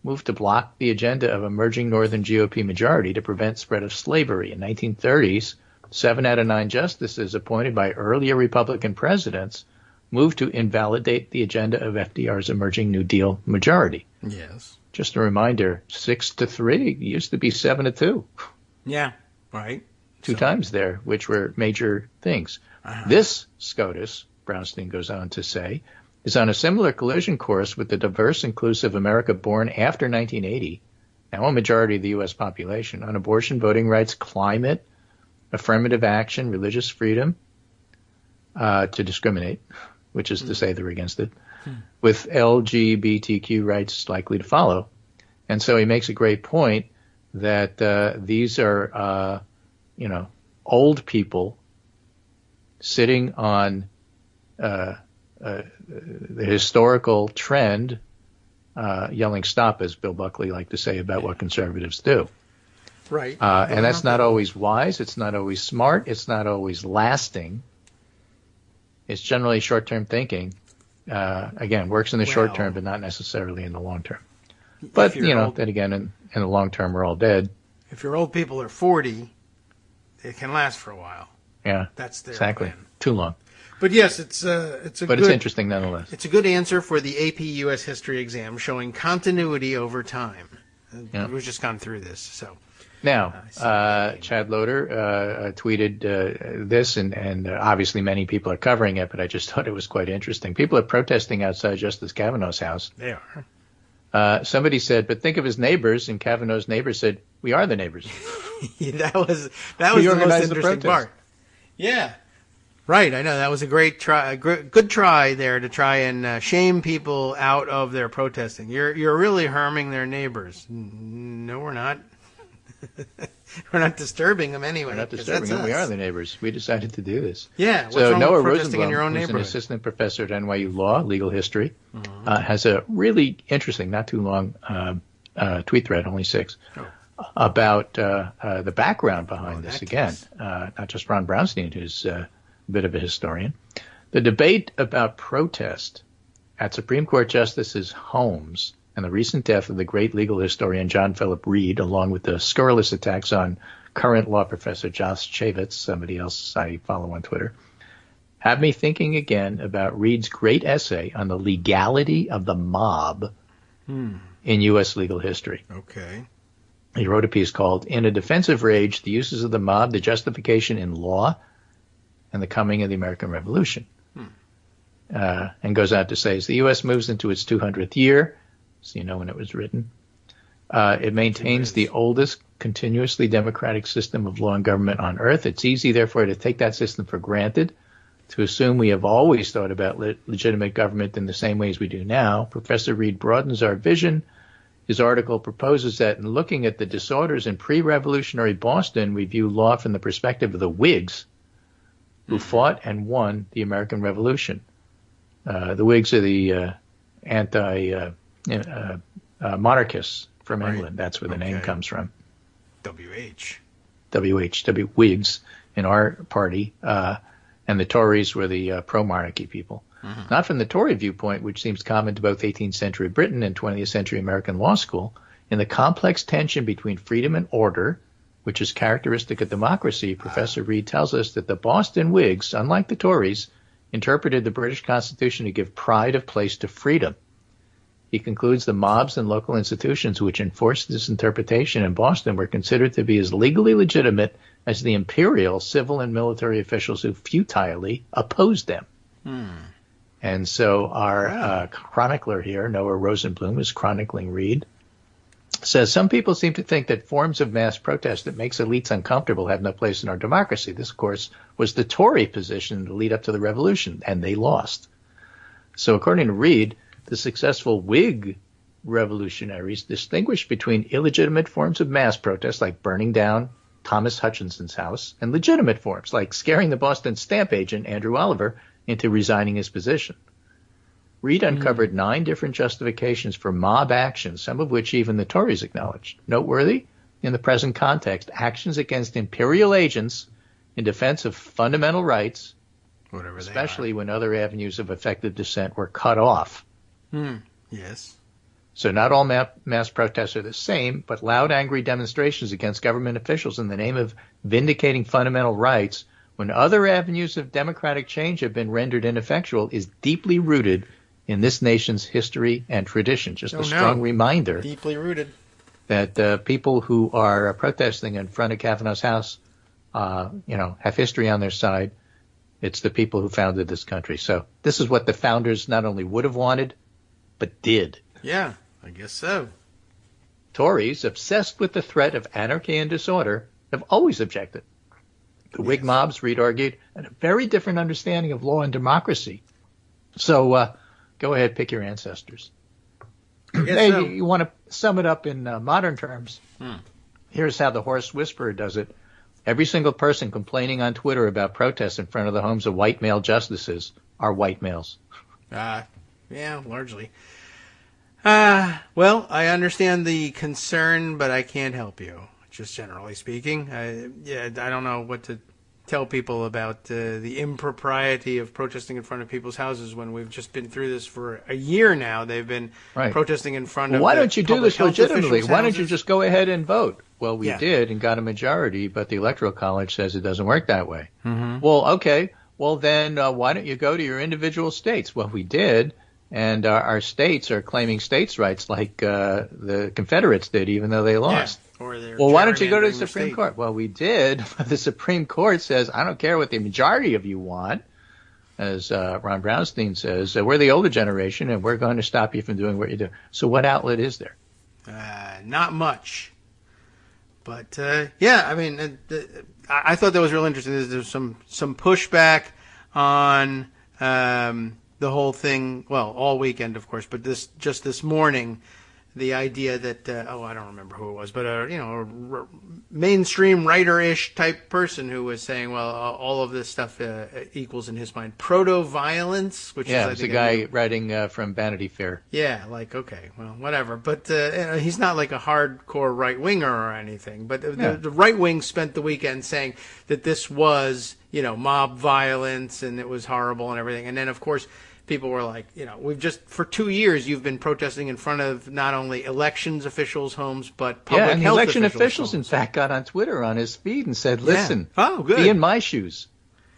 moved to block the agenda of emerging Northern GOP majority to prevent spread of slavery. In 1930s, 7 out of 9 justices appointed by earlier Republican presidents moved to invalidate the agenda of FDR's emerging New Deal majority. Yes. Just a reminder, 6-3 used to be 7-2. Yeah, right. Two times there, which were major things. This SCOTUS, Brownstein goes on to say, is on a similar collision course with the diverse, inclusive America born after 1980, now a majority of the U.S. population, on abortion, voting rights, climate, affirmative action, religious freedom, to discriminate, which is to say they're against it, with LGBTQ rights likely to follow. And so he makes a great point that these are, old people sitting on the historical trend, yelling stop, as Bill Buckley liked to say about what conservatives do. Right. And that's not always wise. It's not always smart. It's not always lasting. It's generally short-term thinking. Again, works in the short term, but not necessarily in the long term. But, then again, in the long term, we're all dead. If your old people are 40, it can last for a while. Yeah, that's their exactly. plan. Too long. But yes, it's interesting nonetheless. It's a good answer for the AP U.S. History exam, showing continuity over time. We've just gone through this, so. Now, Chad Loader tweeted this, and obviously many people are covering it, but I just thought it was quite interesting. People are protesting outside Justice Kavanaugh's house. They are. Somebody said, but think of his neighbors, and Kavanaugh's neighbors said, we are the neighbors. that was the most interesting part. Yeah. Right, I know. That was a great try, good try there to try and shame people out of their protesting. You're really harming their neighbors. No, we're not. We're not disturbing them anyway. We're not disturbing them. We are the neighbors. We decided to do this. Yeah. So Noah Rosenblum, who's an assistant professor at NYU Law, legal history, has a really interesting, not too long tweet thread, only 6, about the background behind this. Again, not just Ron Brownstein, who's a bit of a historian. The debate about protest at Supreme Court justices' homes and the recent death of the great legal historian John Philip Reed, along with the scurrilous attacks on current law professor Josh Chavitz, somebody else I follow on Twitter, have me thinking again about Reed's great essay on the legality of the mob in U.S. legal history. Okay. He wrote a piece called In a Defensive Rage, the Uses of the Mob, the Justification in Law, and the Coming of the American Revolution. And goes on to say, as the U.S. moves into its 200th year, so you know when it was written, it maintains the oldest continuously democratic system of law and government on earth. It's easy, therefore, to take that system for granted, to assume we have always thought about legitimate government in the same way as we do now. Professor Reed broadens our vision. His article proposes that in looking at the disorders in pre-revolutionary Boston, we view law from the perspective of the Whigs, who fought and won the American Revolution. The Whigs are the monarchists from England. That's where the name comes from. Whigs in our party. And the Tories were the pro-monarchy people. Not from the Tory viewpoint, which seems common to both 18th century Britain and 20th century American law school. In the complex tension between freedom and order, which is characteristic of democracy, Professor Reed tells us that the Boston Whigs, unlike the Tories, interpreted the British Constitution to give pride of place to freedom. He concludes the mobs and local institutions which enforced this interpretation in Boston were considered to be as legally legitimate as the imperial civil and military officials who futilely opposed them. And so our chronicler here, Noah Rosenblum, is chronicling Reed, says some people seem to think that forms of mass protest that makes elites uncomfortable have no place in our democracy. This, of course, was the Tory position in the lead up to the revolution, and they lost. So according to Reed, the successful Whig revolutionaries distinguished between illegitimate forms of mass protest like burning down Thomas Hutchinson's house, and legitimate forms, like scaring the Boston stamp agent, Andrew Oliver, into resigning his position. Reed uncovered 9 different justifications for mob actions, some of which even the Tories acknowledged. Noteworthy, in the present context, actions against imperial agents in defense of fundamental rights, especially when other avenues of effective dissent were cut off. Yes. So not all mass protests are the same, but loud, angry demonstrations against government officials in the name of vindicating fundamental rights when other avenues of democratic change have been rendered ineffectual is deeply rooted in this nation's history and tradition. Just a strong reminder. Deeply rooted. That people who are protesting in front of Kavanaugh's house, have history on their side. It's the people who founded this country. So this is what the founders not only would have wanted, but did. Yeah, I guess so. Tories, obsessed with the threat of anarchy and disorder, have always objected. The Whig mobs, Reed argued, had a very different understanding of law and democracy. So go ahead, pick your ancestors. Hey, so. You want to sum it up in modern terms? Here's how the horse whisperer does it. Every single person complaining on Twitter about protests in front of the homes of white male justices are white males. Yeah, largely. Well, I understand the concern, but I can't help you, just generally speaking. I don't know what to tell people about the impropriety of protesting in front of people's houses when we've just been through this for a year now. They've been protesting in front of why don't you do this legitimately? Why don't you houses? just go ahead and vote? Well, we did and got a majority, but the Electoral College says it doesn't work that way. Well, okay. Well, then why don't you go to your individual states? Well, we did. And our states are claiming states' rights like the Confederates did, even though they lost. Well, why don't you go to the Supreme Court? Well, we did. But the Supreme Court says, I don't care what the majority of you want. As Ron Brownstein says, we're the older generation, and we're going to stop you from doing what you do. So what outlet is there? Not much. But, I mean, I thought that was real interesting. There's some pushback on the whole thing, well, all weekend, of course, but just this morning, the idea that, I don't remember who it was, but, a mainstream writer-ish type person who was saying, well, all of this stuff equals in his mind proto-violence, which is, I think, a guy writing from Vanity Fair. Yeah, like, okay, well, whatever. But he's not like a hardcore right-winger or anything. But the right-wing spent the weekend saying that this was, mob violence and it was horrible and everything. And then, of course, people were like, we've just, for 2 years, you've been protesting in front of not only elections officials' homes, but public health officials' and election officials, homes. In fact, got on Twitter on his feed and said, listen, good. Be in my shoes,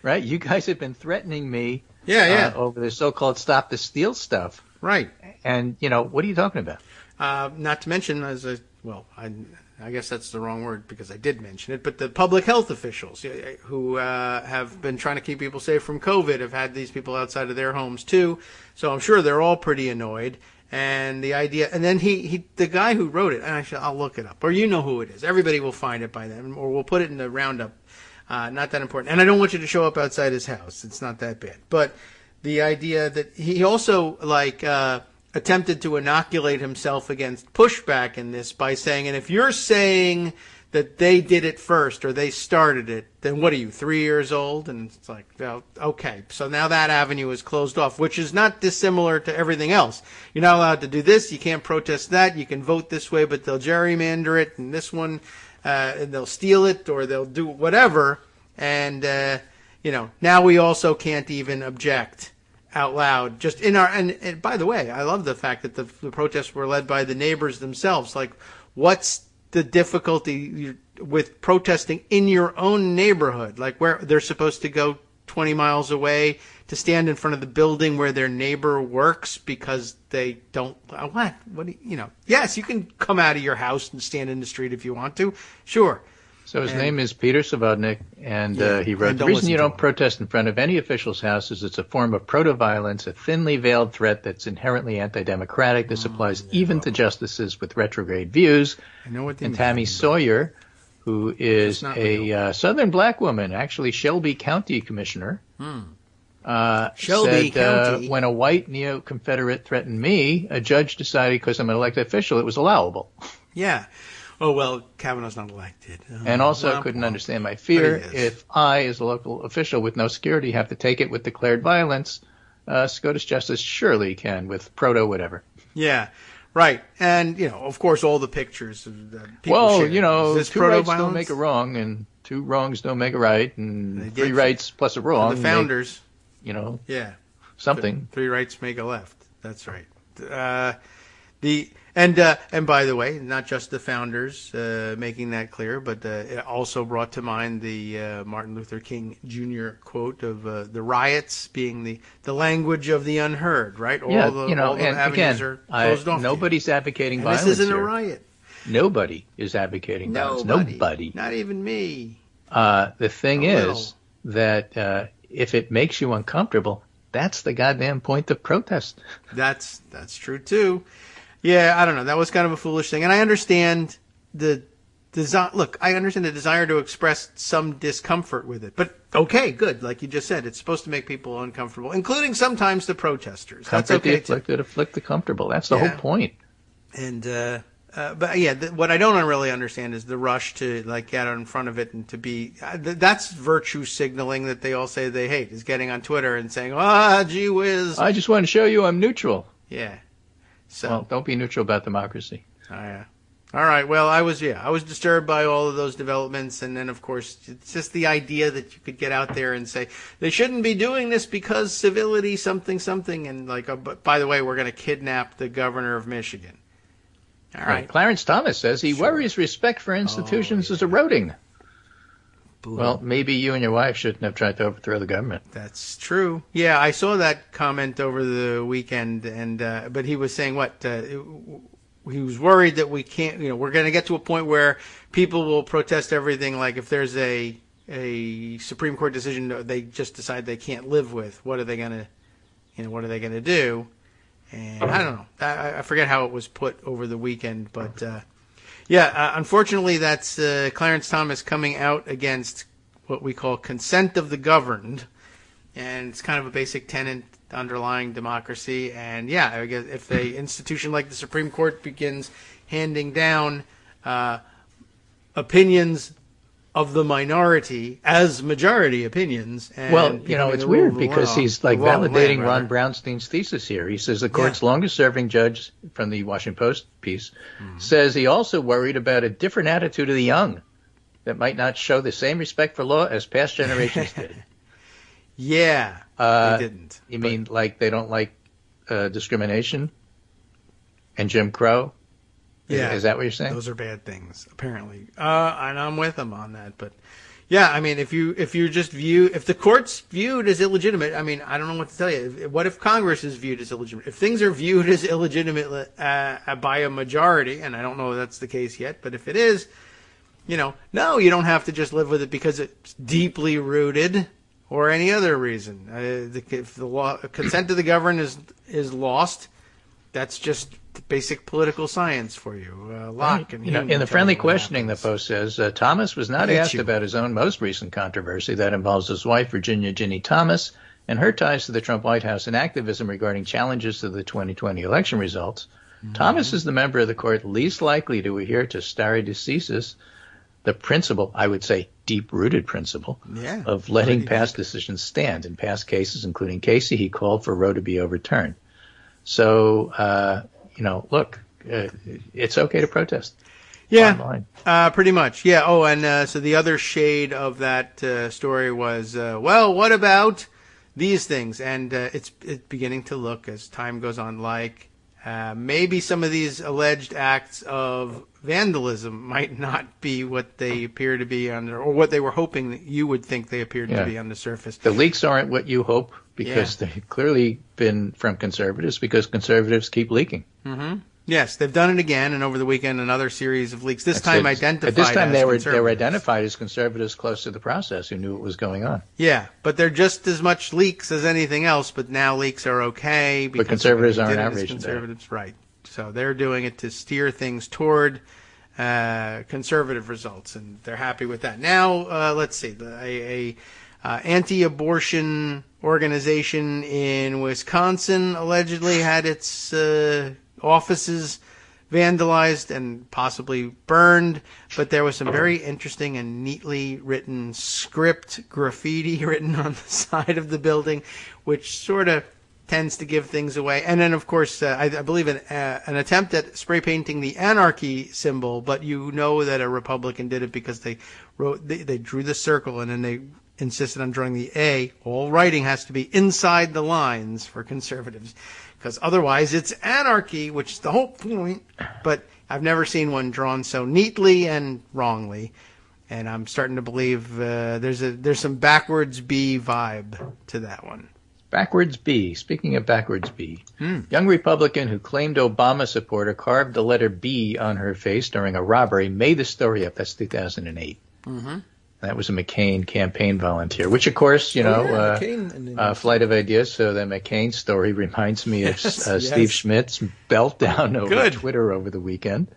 right? You guys have been threatening me over the so-called Stop the Steal stuff. Right. And, what are you talking about? Not to mention, I guess that's the wrong word because I did mention it, but the public health officials who have been trying to keep people safe from COVID have had these people outside of their homes too. So I'm sure they're all pretty annoyed. And the idea, and then the guy who wrote it, and I'll look it up, or you know who it is. Everybody will find it by then, or we'll put it in the roundup. Not that important. And I don't want you to show up outside his house. It's not that bad. But the idea that he also attempted to inoculate himself against pushback in this by saying, and if you're saying that they did it first or they started it, then what are you, 3 years old? And it's like, well, okay, so now that avenue is closed off, which is not dissimilar to everything else. You're not allowed to do this, you can't protest that, you can vote this way, but they'll gerrymander it, and this one, and they'll steal it, or they'll do whatever, and, now we also can't even object out loud, just in our, and by the way, I love the fact that the protests were led by the neighbors themselves. Like, what's the difficulty with protesting in your own neighborhood? Like, where they're supposed to go 20 miles away to stand in front of the building where their neighbor works because they don't, what do yes, you can come out of your house and stand in the street if you want to, sure. So his name is Peter Savodnik, and he wrote, the reason you don't protest in front of any official's house is it's a form of proto-violence, a thinly veiled threat that's inherently anti-democratic. This applies even to justices with retrograde views. I know what and Tammy Sawyer, who is a Southern black woman, actually Shelby County commissioner, Shelby County. When a white neo-Confederate threatened me, a judge decided because I'm an elected official it was allowable. Yeah. Oh, well, Kavanaugh's not elected. And also couldn't understand my fear if I, as a local official with no security, have to take it with declared violence. Scottish justice surely can with proto whatever. Yeah, right. And, of course, all the pictures of the people share. Two rights don't make a wrong, and two wrongs don't make a right, and three rights plus a wrong. The founders. Yeah. Something. Three rights make a left. That's right. And by the way, not just the founders making that clear, but it also brought to mind the Martin Luther King Jr. quote of the riots being the language of the unheard, right? All the avenues are closed off. Nobody's advocating violence. This isn't here. a riot. Nobody is advocating violence. Nobody. Not even me. The thing is that if it makes you uncomfortable, that's the goddamn point of protest. That's true too. Yeah, I don't know. That was kind of a foolish thing, and I understand the I understand the desire to express some discomfort with it, but okay, good. Like you just said, it's supposed to make people uncomfortable, including sometimes the protesters. That's okay. The afflicted afflict the comfortable. That's the whole point. And but yeah, what I don't really understand is the rush to get out in front of it and to be that's virtue signaling that they all say they hate, is getting on Twitter and saying, gee whiz. I just want to show you I'm neutral. Yeah. So well, don't be neutral about democracy. Oh, yeah. All right. Well, I was disturbed by all of those developments, and then of course it's just the idea that you could get out there and say they shouldn't be doing this because civility, something, and but by the way, we're going to kidnap the governor of Michigan. All right. Clarence Thomas says he worries respect for institutions is eroding. Boom. Well, maybe you and your wife shouldn't have tried to overthrow the government. That's true. Yeah, I saw that comment over the weekend, and but he was saying he was worried that we can't. We're going to get to a point where people will protest everything. Like if there's a Supreme Court decision they just decide they can't live with, what are they going to do? And I don't know. I forget how it was put over the weekend, but. Unfortunately, that's Clarence Thomas coming out against what we call consent of the governed, and it's kind of a basic tenet underlying democracy. And I guess if an institution like the Supreme Court begins handing down opinions of the minority as majority opinions. And it's weird because he's validating Ron Brownstein's thesis here. He says the court's longest serving judge from the Washington Post piece says he also worried about a different attitude of the young that might not show the same respect for law as past generations did. They didn't. You mean like they don't like discrimination and Jim Crow? Yeah. Is that what you're saying? Those are bad things, apparently. And I'm with them on that. But I mean, if the court's viewed as illegitimate, I mean, I don't know what to tell you. What if Congress is viewed as illegitimate? If things are viewed as illegitimate by a majority, and I don't know if that's the case yet, but if it is, no, you don't have to just live with it because it's deeply rooted or any other reason. If the consent of the governed is lost, that's just basic political science for you. Locke and Hume in the friendly questioning, the Post says Thomas was not asked about his own most recent controversy that involves his wife, Virginia Ginny Thomas, and her ties to the Trump White House and activism regarding challenges to the 2020 election results. Mm-hmm. Thomas is the member of the court least likely to adhere to stare decisis, the principle, I would say deep-rooted principle, of letting past decisions stand. In past cases, including Casey, he called for Roe to be overturned. So, look, it's okay to protest. Yeah, pretty much. Yeah. Oh, and so the other shade of that story was, what about these things? And it's beginning to look, as time goes on, like maybe some of these alleged acts of vandalism might not be what they appear to be or what they were hoping that you would think they appeared to be on the surface. The leaks aren't what you hope because they've clearly been from conservatives because conservatives keep leaking. Mm-hmm. Yes, they've done it again, and over the weekend another series of leaks. This time identified they were identified as conservatives close to the process who knew what was going on. Yeah, but they're just as much leaks as anything else, but now leaks are okay. But conservatives aren't outraged. Conservatives, right. So they're doing it to steer things toward conservative results, and they're happy with that. Now, let's see, a anti-abortion organization in Wisconsin allegedly had its offices vandalized and possibly burned, but there was some very interesting and neatly written script graffiti written on the side of the building, which sort of tends to give things away. And then, of course, I believe an attempt at spray painting the anarchy symbol, but you know that a Republican did it because they drew the circle and then they insisted on drawing the A. All writing has to be inside the lines for conservatives, because otherwise it's anarchy, which is the whole point. But I've never seen one drawn so neatly and wrongly, and I'm starting to believe there's some backwards B vibe to that one. Backwards B. Speaking of backwards B, young Republican who claimed Obama supporter carved the letter B on her face during a robbery made the story up. That's 2008. Mm-hmm. That was a McCain campaign volunteer, which, of course, flight of ideas. So the McCain story reminds me of Steve Schmidt's meltdown over Twitter over the weekend.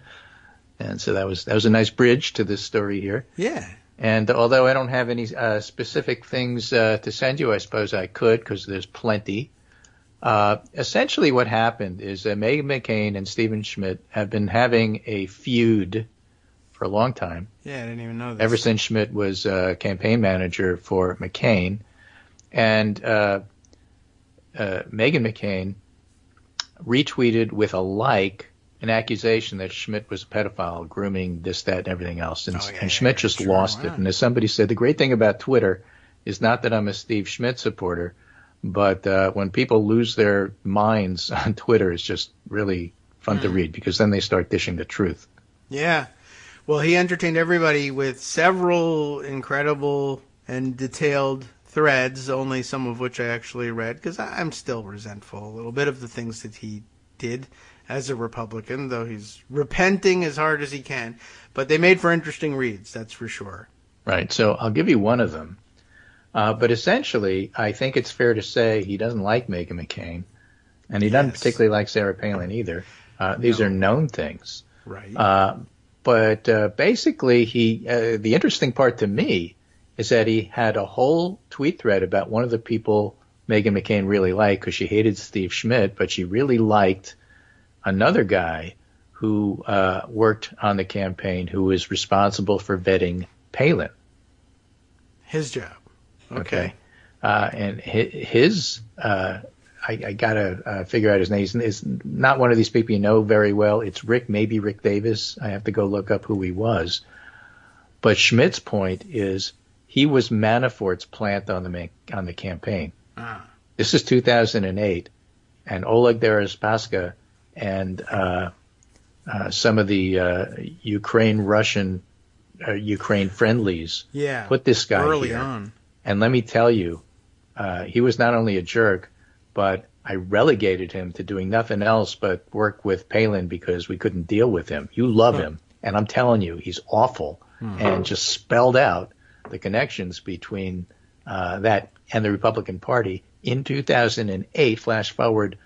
And so that was a nice bridge to this story here. Yeah. And although I don't have any specific things to send you, I suppose I could, because there's plenty. Essentially what happened is that Meghan McCain and Stephen Schmidt have been having a feud for a long time. Yeah, I didn't even know this. Ever since Schmidt was campaign manager for McCain. And Meghan McCain retweeted with a like an accusation that Schmidt was a pedophile, grooming this, that, and everything else. And Schmidt just lost it. And as somebody said, the great thing about Twitter is not that I'm a Steve Schmidt supporter, but when people lose their minds on Twitter, it's just really fun to read, because then they start dishing the truth. Yeah. Well, he entertained everybody with several incredible and detailed threads, only some of which I actually read, because I'm still resentful a little bit of the things that he did as a Republican, though he's repenting as hard as he can. But they made for interesting reads, that's for sure. Right. So I'll give you one of them. But essentially, I think it's fair to say he doesn't like Meghan McCain, and he doesn't particularly like Sarah Palin either. These are known things. Right. But basically, the interesting part to me is that he had a whole tweet thread about one of the people Meghan McCain really liked, because she hated Steve Schmidt, but she really liked another guy who worked on the campaign, who was responsible for vetting Palin. His job. Okay. And his I got to figure out his name. He's not one of these people you know very well. It's maybe Rick Davis. I have to go look up who he was. But Schmidt's point is he was Manafort's plant on the campaign. This is 2008, and Oleg Deripaska and some of the Ukraine friendlies put this guy early here. On. And let me tell you, he was not only a jerk, but I relegated him to doing nothing else but work with Palin because we couldn't deal with him. You love him, and I'm telling you, he's awful, and just spelled out the connections between that and the Republican Party in 2008. Flash forward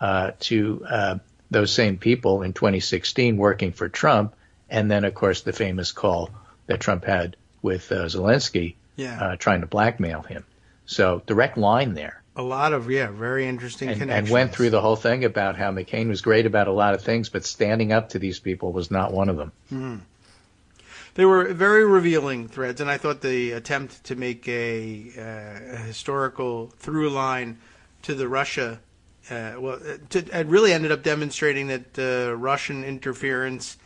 to those same people in 2016 working for Trump, and then, of course, the famous call that Trump had with Zelensky trying to blackmail him. So direct line there. A lot of, very interesting connections. And went through the whole thing about how McCain was great about a lot of things, but standing up to these people was not one of them. Mm-hmm. They were very revealing threads, and I thought the attempt to make a historical through line to the Russia, it really ended up demonstrating that Russian interference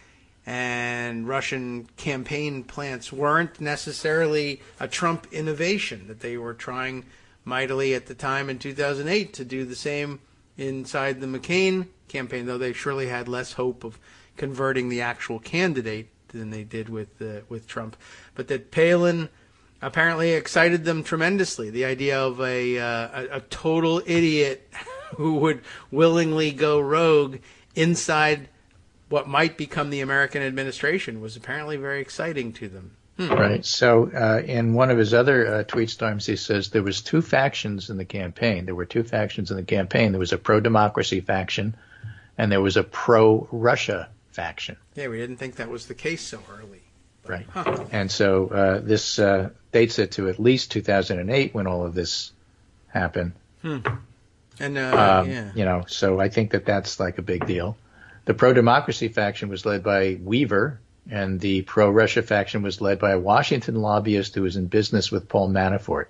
and Russian campaign plants weren't necessarily a Trump innovation, that they were trying mightily at the time in 2008 to do the same inside the McCain campaign, though they surely had less hope of converting the actual candidate than they did with Trump. But that Palin apparently excited them tremendously. The idea of a total idiot who would willingly go rogue inside what might become the American administration was apparently very exciting to them. Right. So in one of his other tweet storms, he says there was two factions in the campaign. There were two factions in the campaign. There was a pro-democracy faction, and there was a pro-Russia faction. Yeah, we didn't think that was the case so early. Right. And so this dates it to at least 2008 when all of this happened. And so I think that that's like a big deal. The pro-democracy faction was led by Weaver, and the pro-Russia faction was led by a Washington lobbyist who was in business with Paul Manafort.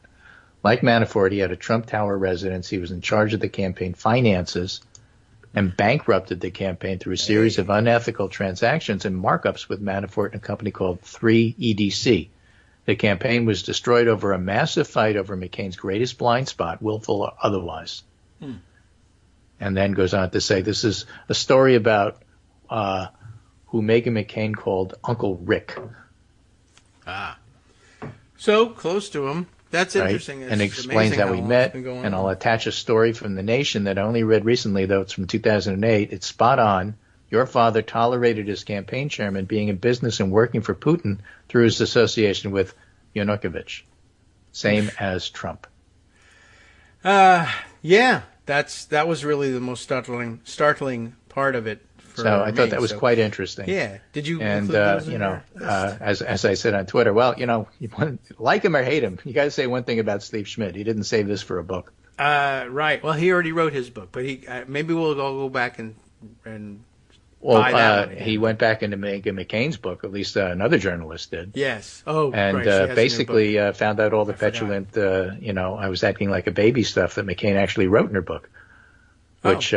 Like Manafort, he had a Trump Tower residence. He was in charge of the campaign finances and bankrupted the campaign through a series of unethical transactions and markups with Manafort and a company called 3EDC. The campaign was destroyed over a massive fight over McCain's greatest blind spot, willful or otherwise. And then goes on to say this is a story about who Meghan McCain called Uncle Rick. So close to him. That's right? interesting. It's and explains how we met. And I'll attach a story from The Nation that I only read recently, though it's from 2008. It's spot on. Your father tolerated his campaign chairman being in business and working for Putin through his association with Yanukovych. Same as Trump. Yeah, that was really the most startling part of it. So I thought that was quite interesting. Yeah. Did you? And as I said on Twitter, well, you like him or hate him, you got to say one thing about Steve Schmidt. He didn't save this for a book. Right. Well, he already wrote his book, but maybe we'll go back and buy that one. He went back into Meghan McCain's book. At least another journalist did. Yes. Oh, and right. Basically found out all the petulant, I was acting like a baby stuff that McCain actually wrote in her book, which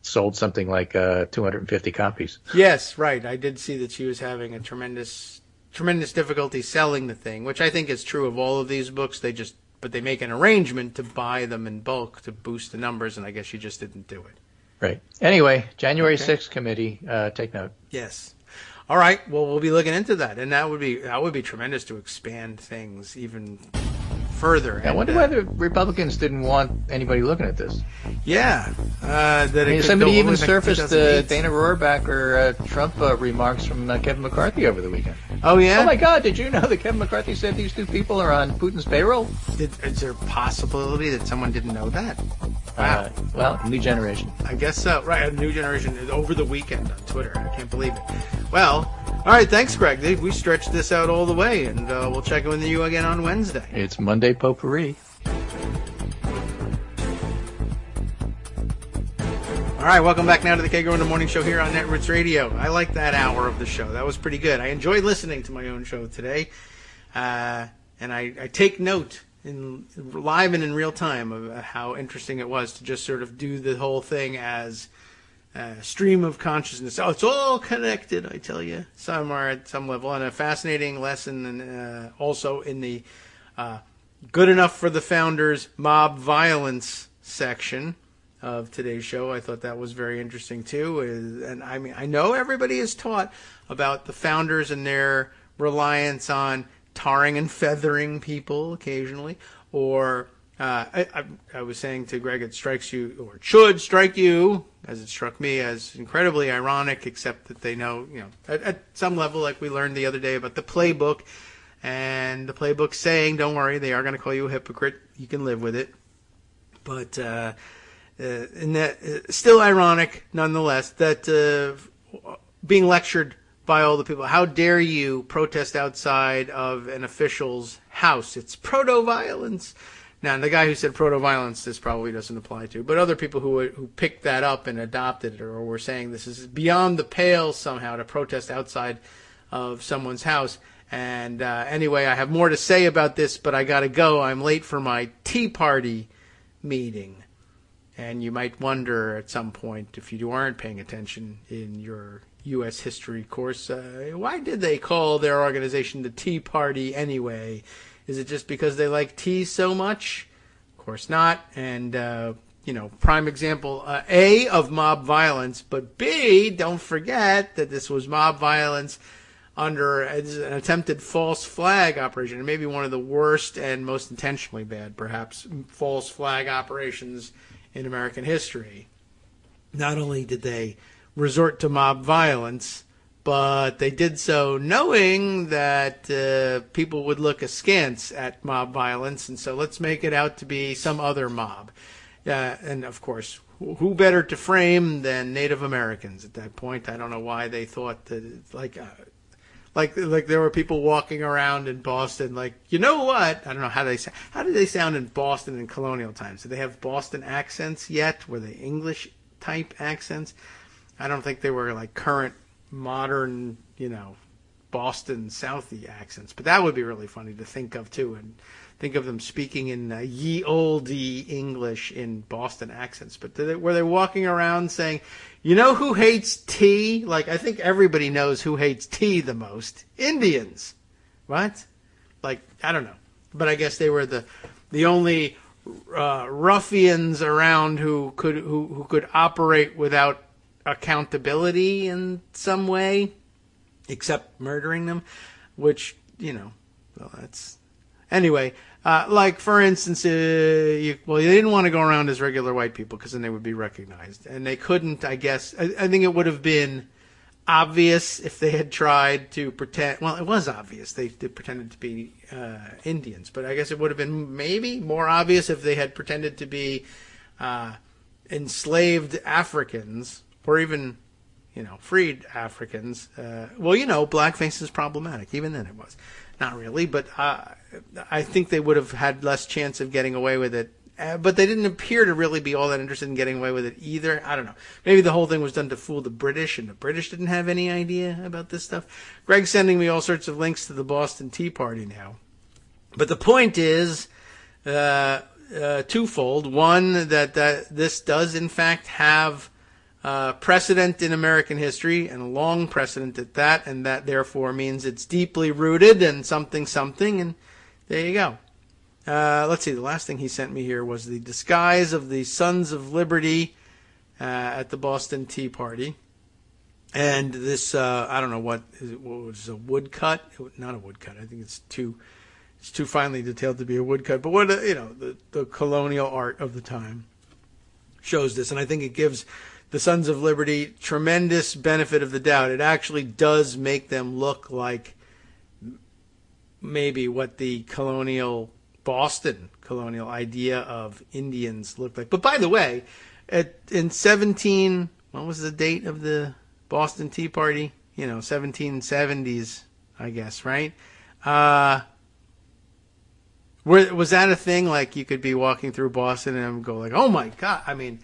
sold something like 250 copies. Yes, right. I did see that she was having a tremendous difficulty selling the thing, which I think is true of all of these books. But they make an arrangement to buy them in bulk to boost the numbers, and I guess she just didn't do it. Right. Anyway, January 6th committee, take note. Yes. All right. Well, we'll be looking into that, and that would be tremendous to expand things even further. I wonder why the Republicans didn't want anybody looking at this. Yeah. Somebody even surfaced Dana Rohrabacher Trump remarks from Kevin McCarthy over the weekend. Oh, yeah? Oh, my God, did you know that Kevin McCarthy said these two people are on Putin's payroll? Is there a possibility that someone didn't know that? Wow. Well, new generation. I guess so. Right, a new generation over the weekend on Twitter. I can't believe it. Well, all right, thanks, Greg. We stretched this out all the way, and we'll check in with you again on Wednesday. It's Monday Potpourri. All right, welcome back now to the Kagro in the Morning Show here on Netroots Radio. I like that hour of the show. That was pretty good. I enjoyed listening to my own show today, and I take note live and in real time of how interesting it was to just sort of do the whole thing as a stream of consciousness. Oh, it's all connected, I tell you, somewhere at some level, and a fascinating lesson, and also in the good enough for the founders mob violence section of today's show. I thought that was very interesting too. And I mean, I know everybody is taught about the founders and their reliance on tarring and feathering people occasionally, or I was saying to Greg, it strikes you, or it should strike you, as it struck me, as incredibly ironic, except that they know, at some level, like we learned the other day about the playbook, and the playbook saying, don't worry, they are going to call you a hypocrite. You can live with it. But and that still ironic, nonetheless, that being lectured by all the people, how dare you protest outside of an official's house? It's proto-violence. Now, the guy who said proto-violence, this probably doesn't apply to, but other people who picked that up and adopted it, or were saying this is beyond the pale somehow to protest outside of someone's house. And anyway, I have more to say about this, but I got to go. I'm late for my Tea Party meeting. And you might wonder at some point, if you aren't paying attention in your U.S. history course, why did they call their organization the Tea Party anyway? Is it just because they like tea so much? Of course not. And, prime example, A, of mob violence, but B, don't forget that this was mob violence under an attempted false flag operation, and maybe one of the worst and most intentionally bad, perhaps, false flag operations in American history. Not only did they resort to mob violence, but they did so knowing that people would look askance at mob violence, and so let's make it out to be some other mob. And of course, who better to frame than Native Americans at that point? I don't know why they thought that, like there were people walking around in Boston, like, you know what? I don't know how did they sound in Boston in colonial times? Did they have Boston accents yet? Were they English type accents? I don't think they were like current, modern, Boston Southie accents. But that would be really funny to think of, too, and think of them speaking in ye olde English in Boston accents. But were they walking around saying, you know who hates tea? Like, I think everybody knows who hates tea the most. Indians. What? Like, I don't know. But I guess they were the only ruffians around who could operate without accountability in some way, except murdering them, which, well, that's... Anyway, like, for instance, they didn't want to go around as regular white people because then they would be recognized. And they couldn't, I guess. I think it would have been obvious if they had tried to pretend. Well, it was obvious. They pretended to be Indians. But I guess it would have been maybe more obvious if they had pretended to be enslaved Africans or even, freed Africans. Blackface is problematic. Even then it was. Not really, but I think they would have had less chance of getting away with it. But they didn't appear to really be all that interested in getting away with it either. I don't know. Maybe the whole thing was done to fool the British, and the British didn't have any idea about this stuff. Greg's sending me all sorts of links to the Boston Tea Party now. But the point is twofold. One, that this does, in fact, have precedent in American history, and a long precedent at that, and that therefore means it's deeply rooted and something, and there you go. Let's see, the last thing he sent me here was the disguise of the Sons of Liberty at the Boston Tea Party. And this, I don't know what was a woodcut? Not a woodcut, I think it's too finely detailed to be a woodcut, but the colonial art of the time shows this, and I think it gives the Sons of Liberty tremendous benefit of the doubt. It actually does make them look like maybe what the Boston colonial idea of Indians looked like. But by the way, what was the date of the Boston Tea Party? 1770s, I guess, right? Was that a thing? Like, you could be walking through Boston and go like, oh my God. I mean,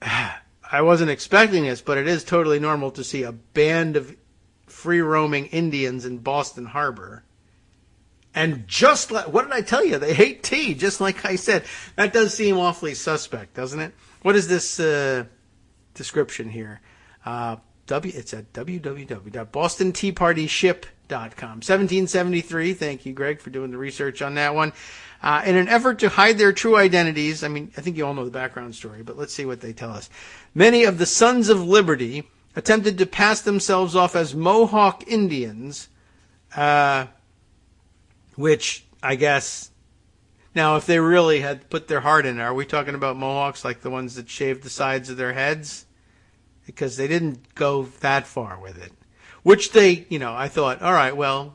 I wasn't expecting this, but it is totally normal to see a band of free-roaming Indians in Boston Harbor. And just like, what did I tell you? They hate tea, just like I said. That does seem awfully suspect, doesn't it? What is this description here? It's at www.bostonteapartyship.com. 1773. Thank you, Greg, for doing the research on that one. In an effort to hide their true identities, I think you all know the background story, but let's see what they tell us. Many of the Sons of Liberty attempted to pass themselves off as Mohawk Indians, which I guess, now if they really had put their heart in it, are we talking about Mohawks like the ones that shaved the sides of their heads? Because they didn't go that far with it. Which they, I thought, all right, well,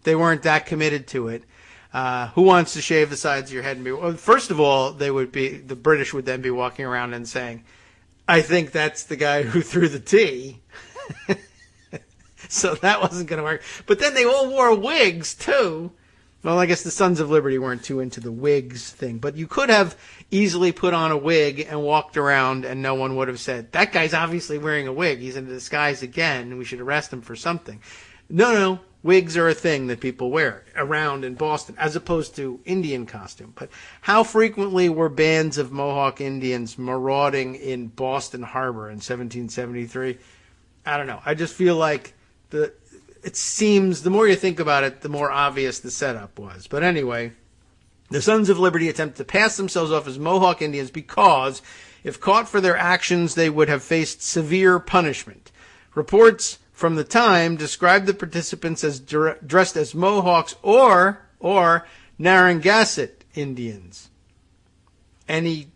they weren't that committed to it. Who wants to shave the sides of your head and be? Well, first of all, the British would then be walking around and saying, "I think that's the guy who threw the tea." So that wasn't going to work. But then they all wore wigs too. Well, I guess the Sons of Liberty weren't too into the wigs thing, but you could have easily put on a wig and walked around, and no one would have said, "That guy's obviously wearing a wig. He's in disguise again. We should arrest him for something." No. Wigs are a thing that people wear around in Boston, as opposed to Indian costume. But how frequently were bands of Mohawk Indians marauding in Boston Harbor in 1773? I don't know. I just feel like it seems, the more you think about it, the more obvious the setup was. But anyway, the Sons of Liberty attempt to pass themselves off as Mohawk Indians because, if caught for their actions, they would have faced severe punishment. Reports from the time described the participants as dressed as Mohawks or Narragansett Indians. Any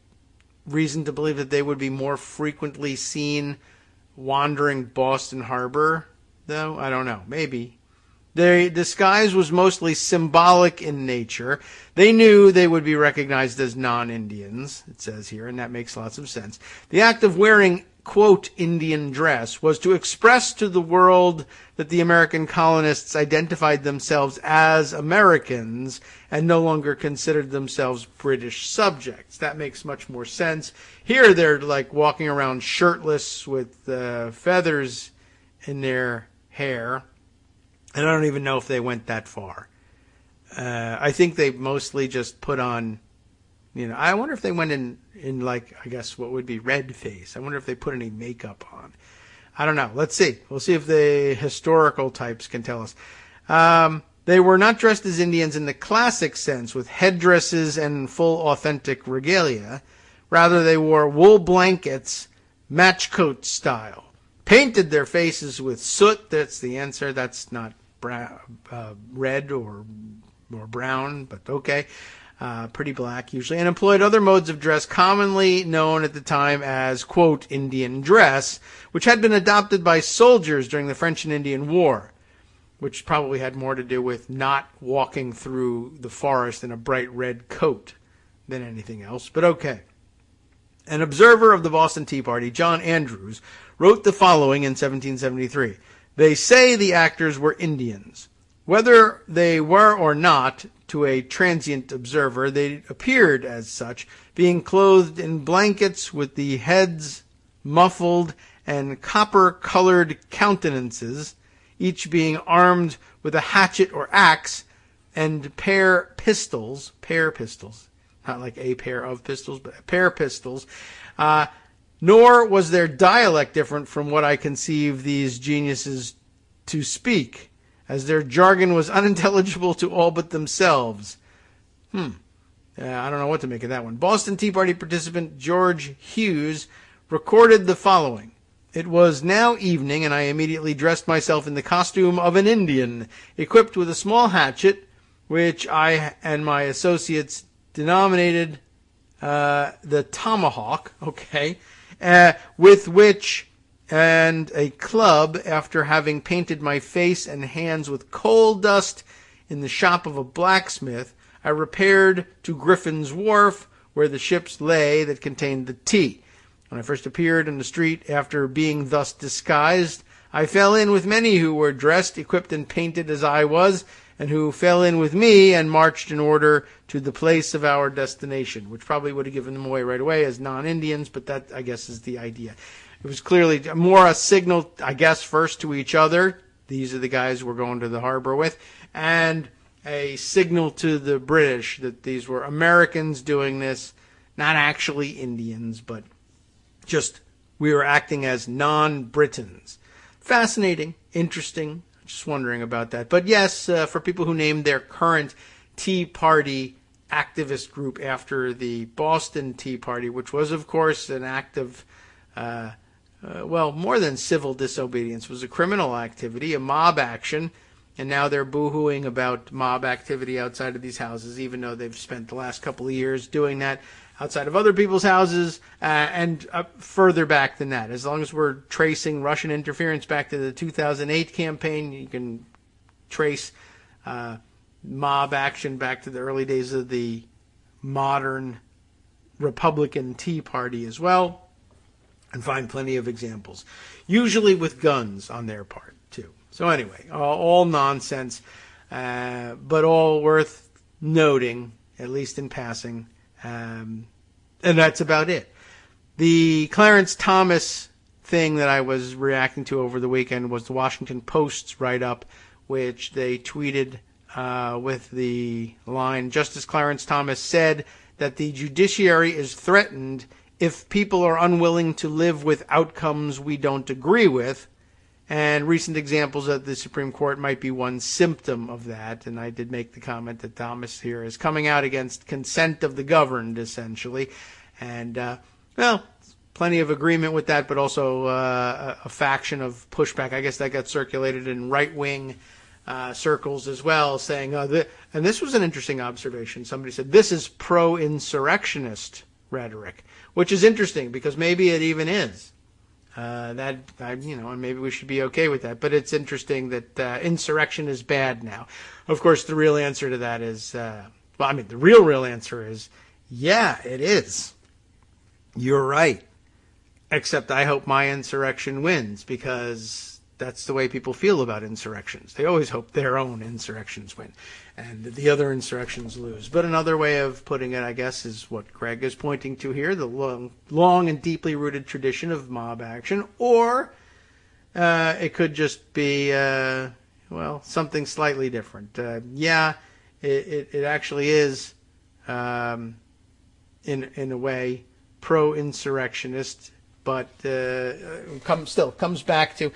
reason to believe that they would be more frequently seen wandering Boston Harbor, though? I don't know. Maybe. Their disguise was mostly symbolic in nature. They knew they would be recognized as non-Indians, it says here, and that makes lots of sense. The act of wearing, quote, Indian dress was to express to the world that the American colonists identified themselves as Americans and no longer considered themselves British subjects. That makes much more sense. Here they're like walking around shirtless with feathers in their hair. And I don't even know if they went that far. I think they mostly just put on, I wonder if they went in like, I guess what would be red face. I wonder if they put any makeup on. I don't know. Let's see. We'll see if the historical types can tell us. They were not dressed as Indians in the classic sense with headdresses and full authentic regalia. Rather, they wore wool blankets, match coat style. Painted their faces with soot. That's the answer. That's not red or brown, but okay. Pretty black usually. And employed other modes of dress commonly known at the time as, quote, Indian dress, which had been adopted by soldiers during the French and Indian War, which probably had more to do with not walking through the forest in a bright red coat than anything else. But okay. An observer of the Boston Tea Party, John Andrews, wrote the following in 1773. They say the actors were Indians. Whether they were or not, to a transient observer, they appeared as such, being clothed in blankets with the heads muffled and copper-colored countenances, each being armed with a hatchet or axe and pair pistols, not like a pair of pistols, but a pair of pistols, nor was their dialect different from what I conceive these geniuses to speak, as their jargon was unintelligible to all but themselves. I don't know what to make of that one. Boston Tea Party participant George Hughes recorded the following. It was now evening, and I immediately dressed myself in the costume of an Indian, equipped with a small hatchet, which I and my associates denominated the tomahawk, with which and a club, after having painted my face and hands with coal dust in the shop of a blacksmith, I repaired to Griffin's Wharf, where the ships lay that contained the tea. When I first appeared in the street after being thus disguised, I fell in with many who were dressed, equipped, and painted as I was, and who fell in with me and marched in order to the place of our destination, which probably would have given them away right away as non-Indians, but that, I guess, is the idea. It was clearly more a signal, I guess, first to each other. These are the guys we're going to the harbor with. And a signal to the British that these were Americans doing this, not actually Indians, but just we were acting as non-Britons. Fascinating, interesting. Just wondering about that. But yes, for people who named their current Tea Party activist group after the Boston Tea Party, which was, of course, an act of, more than civil disobedience, was a criminal activity, a mob action, and now they're boo-hooing about mob activity outside of these houses, even though they've spent the last couple of years doing that outside of other people's houses and further back than that. As long as we're tracing Russian interference back to the 2008 campaign, you can trace mob action back to the early days of the modern Republican Tea Party as well, and find plenty of examples, usually with guns on their part too. So anyway, all nonsense, but all worth noting, at least in passing. And that's about it. The Clarence Thomas thing that I was reacting to over the weekend was the Washington Post's write-up, which they tweeted with the line, Justice Clarence Thomas said that the judiciary is threatened if people are unwilling to live with outcomes we don't agree with, and recent examples of the Supreme Court might be one symptom of that. And I did make the comment that Thomas here is coming out against consent of the governed, essentially. And, plenty of agreement with that, but also a faction of pushback. I guess that got circulated in right-wing circles as well, saying, and this was an interesting observation. Somebody said, this is pro-insurrectionist rhetoric, which is interesting because maybe it even is. And maybe we should be okay with that. But it's interesting that insurrection is bad now. Of course, the real answer to that is, the real answer is, yeah, it is. You're right. Except I hope my insurrection wins, because that's the way people feel about insurrections. They always hope their own insurrections win and the other insurrections lose. But another way of putting it, I guess, is what Greg is pointing to here, the long and deeply rooted tradition of mob action. Or it could just be, something slightly different. It actually is, in a way, pro-insurrectionist. But comes back to,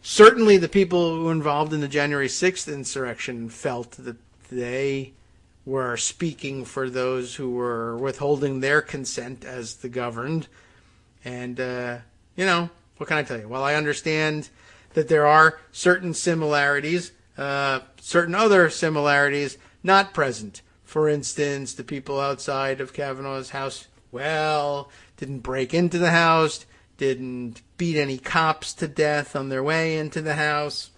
certainly the people who were involved in the January 6th insurrection felt that they were speaking for those who were withholding their consent as the governed. And, what can I tell you? Well, I understand that there are certain similarities, certain other similarities not present. For instance, the people outside of Kavanaugh's house, didn't break into the house, didn't beat any cops to death on their way into the house,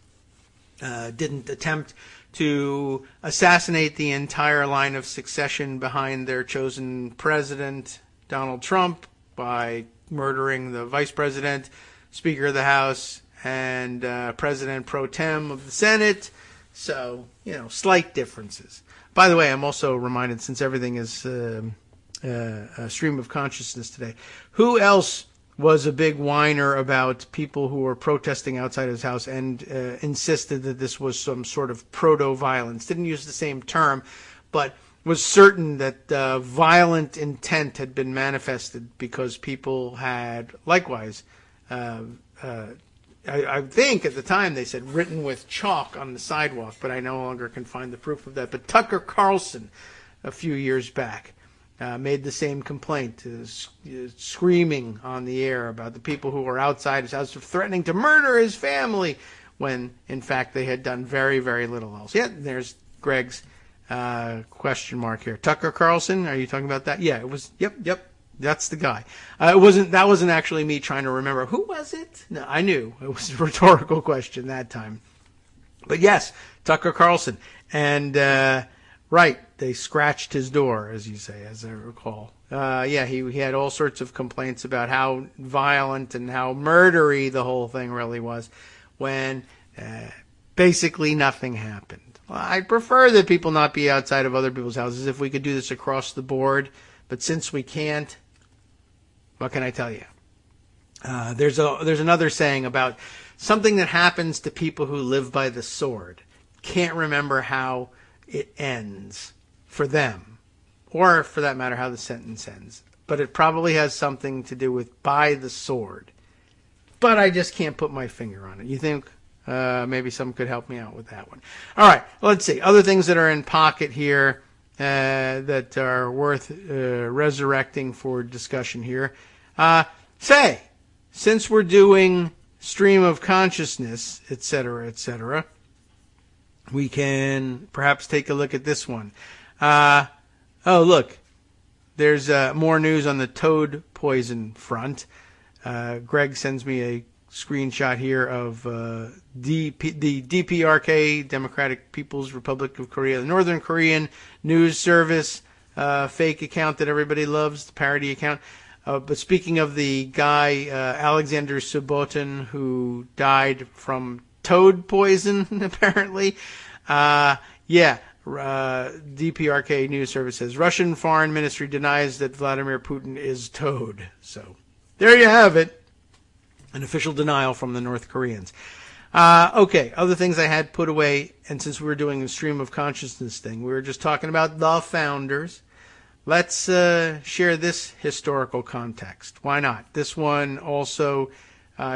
didn't attempt to assassinate the entire line of succession behind their chosen president, Donald Trump, by murdering the vice president, Speaker of the House, and President pro tem of the Senate. So, slight differences. By the way, I'm also reminded, since everything is a stream of consciousness today, who else was a big whiner about people who were protesting outside his house and insisted that this was some sort of proto-violence? Didn't use the same term, but was certain that violent intent had been manifested because people had likewise, I think at the time they said, written with chalk on the sidewalk, but I no longer can find the proof of that. But Tucker Carlson, a few years back, made the same complaint, screaming on the air about the people who were outside his house threatening to murder his family, when in fact they had done very, very little else. Yeah, there's Greg's question mark here. Tucker Carlson, are you talking about that? Yeah, it was. Yep. That's the guy. That wasn't actually me trying to remember. Who was it? No, I knew. It was a rhetorical question that time. But yes, Tucker Carlson. And, right, they scratched his door, as you say, as I recall. He had all sorts of complaints about how violent and how murdery the whole thing really was, when basically nothing happened. Well, I'd prefer that people not be outside of other people's houses if we could do this across the board. But since we can't, what can I tell you? There's another saying about something that happens to people who live by the sword. Can't remember how it ends for them, or for that matter, how the sentence ends. But it probably has something to do with by the sword. But I just can't put my finger on it. You think maybe someone could help me out with that one? All right, let's see. Other things that are in pocket here that are worth resurrecting for discussion here. Since we're doing stream of consciousness, etc., we can perhaps take a look at this one. Look, there's more news on the toad poison front. Greg sends me a screenshot here of the DPRK, Democratic People's Republic of Korea, the Northern Korean news service, fake account that everybody loves, the parody account. But speaking of the guy, Alexander Subbotin, who died from toad poison, apparently. DPRK news service says, Russian Foreign Ministry denies that Vladimir Putin is toad. So there you have it. An official denial from the North Koreans. Other things I had put away, and since we were doing a stream of consciousness thing, we were just talking about the founders. Let's share this historical context. Why not? This one also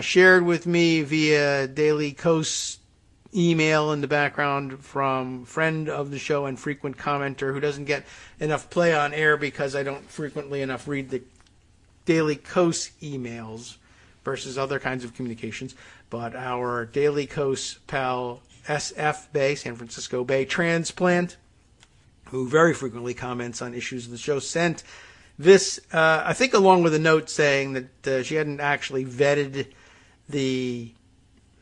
shared with me via Daily Kos email in the background from friend of the show and frequent commenter who doesn't get enough play on air because I don't frequently enough read the Daily Kos emails versus other kinds of communications. But our Daily Kos pal SF Bay, San Francisco Bay Transplant, who very frequently comments on issues of the show, sent This, I think, along with a note saying that she hadn't actually vetted the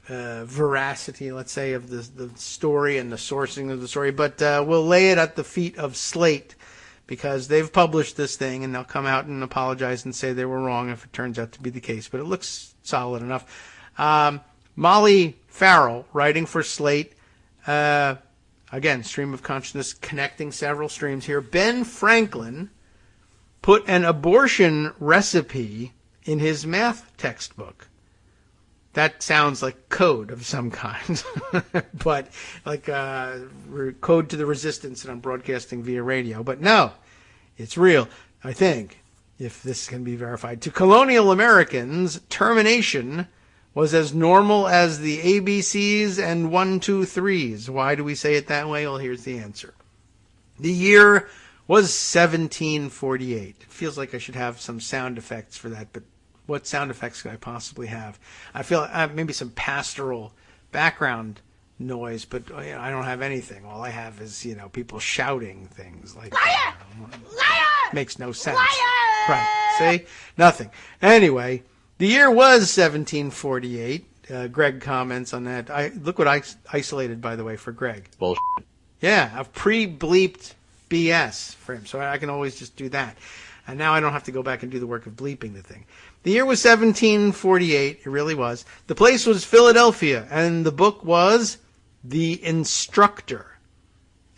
veracity, let's say, of the story and the sourcing of the story, but we'll lay it at the feet of Slate because they've published this thing, and they'll come out and apologize and say they were wrong if it turns out to be the case. But it looks solid enough. Molly Farrell, writing for Slate, again, stream of consciousness, connecting several streams here. Ben Franklin put an abortion recipe in his math textbook. That sounds like code of some kind, but like code to the resistance that I'm broadcasting via radio. But no, it's real, I think, if this can be verified. To colonial Americans, termination was as normal as the ABCs and 1, 2, 3s. Why do we say it that way? Well, here's the answer. The year was 1748. It feels like I should have some sound effects for that, but what sound effects could I possibly have? I feel maybe some pastoral background noise, but I don't have anything. All I have is, people shouting things like, liar! Liar! Makes no sense. Liar! Right. See? Nothing. Anyway, the year was 1748. Greg comments on that. Look what I isolated, by the way, for Greg. Bullshit. Yeah, I've pre-bleeped BS for him, so I can always just do that. And now I don't have to go back and do the work of bleeping the thing. The year was 1748. It really was. The place was Philadelphia, and the book was The Instructor,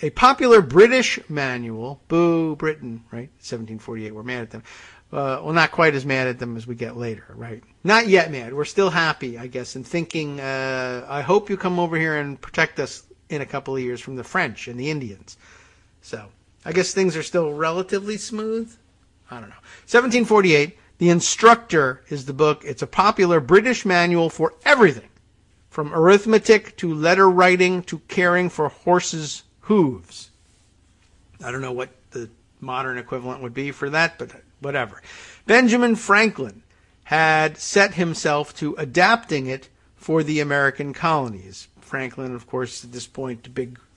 a popular British manual. Boo, Britain, right? 1748. We're mad at them. Well, not quite as mad at them as we get later, right? Not yet mad. We're still happy, I guess, and thinking, I hope you come over here and protect us in a couple of years from the French and the Indians. So I guess things are still relatively smooth. I don't know. 1748, The Instructor is the book. It's a popular British manual for everything, from arithmetic to letter writing to caring for horses' hooves. I don't know what the modern equivalent would be for that, but whatever. Benjamin Franklin had set himself to adapting it for the American colonies. Franklin, of course, at this point,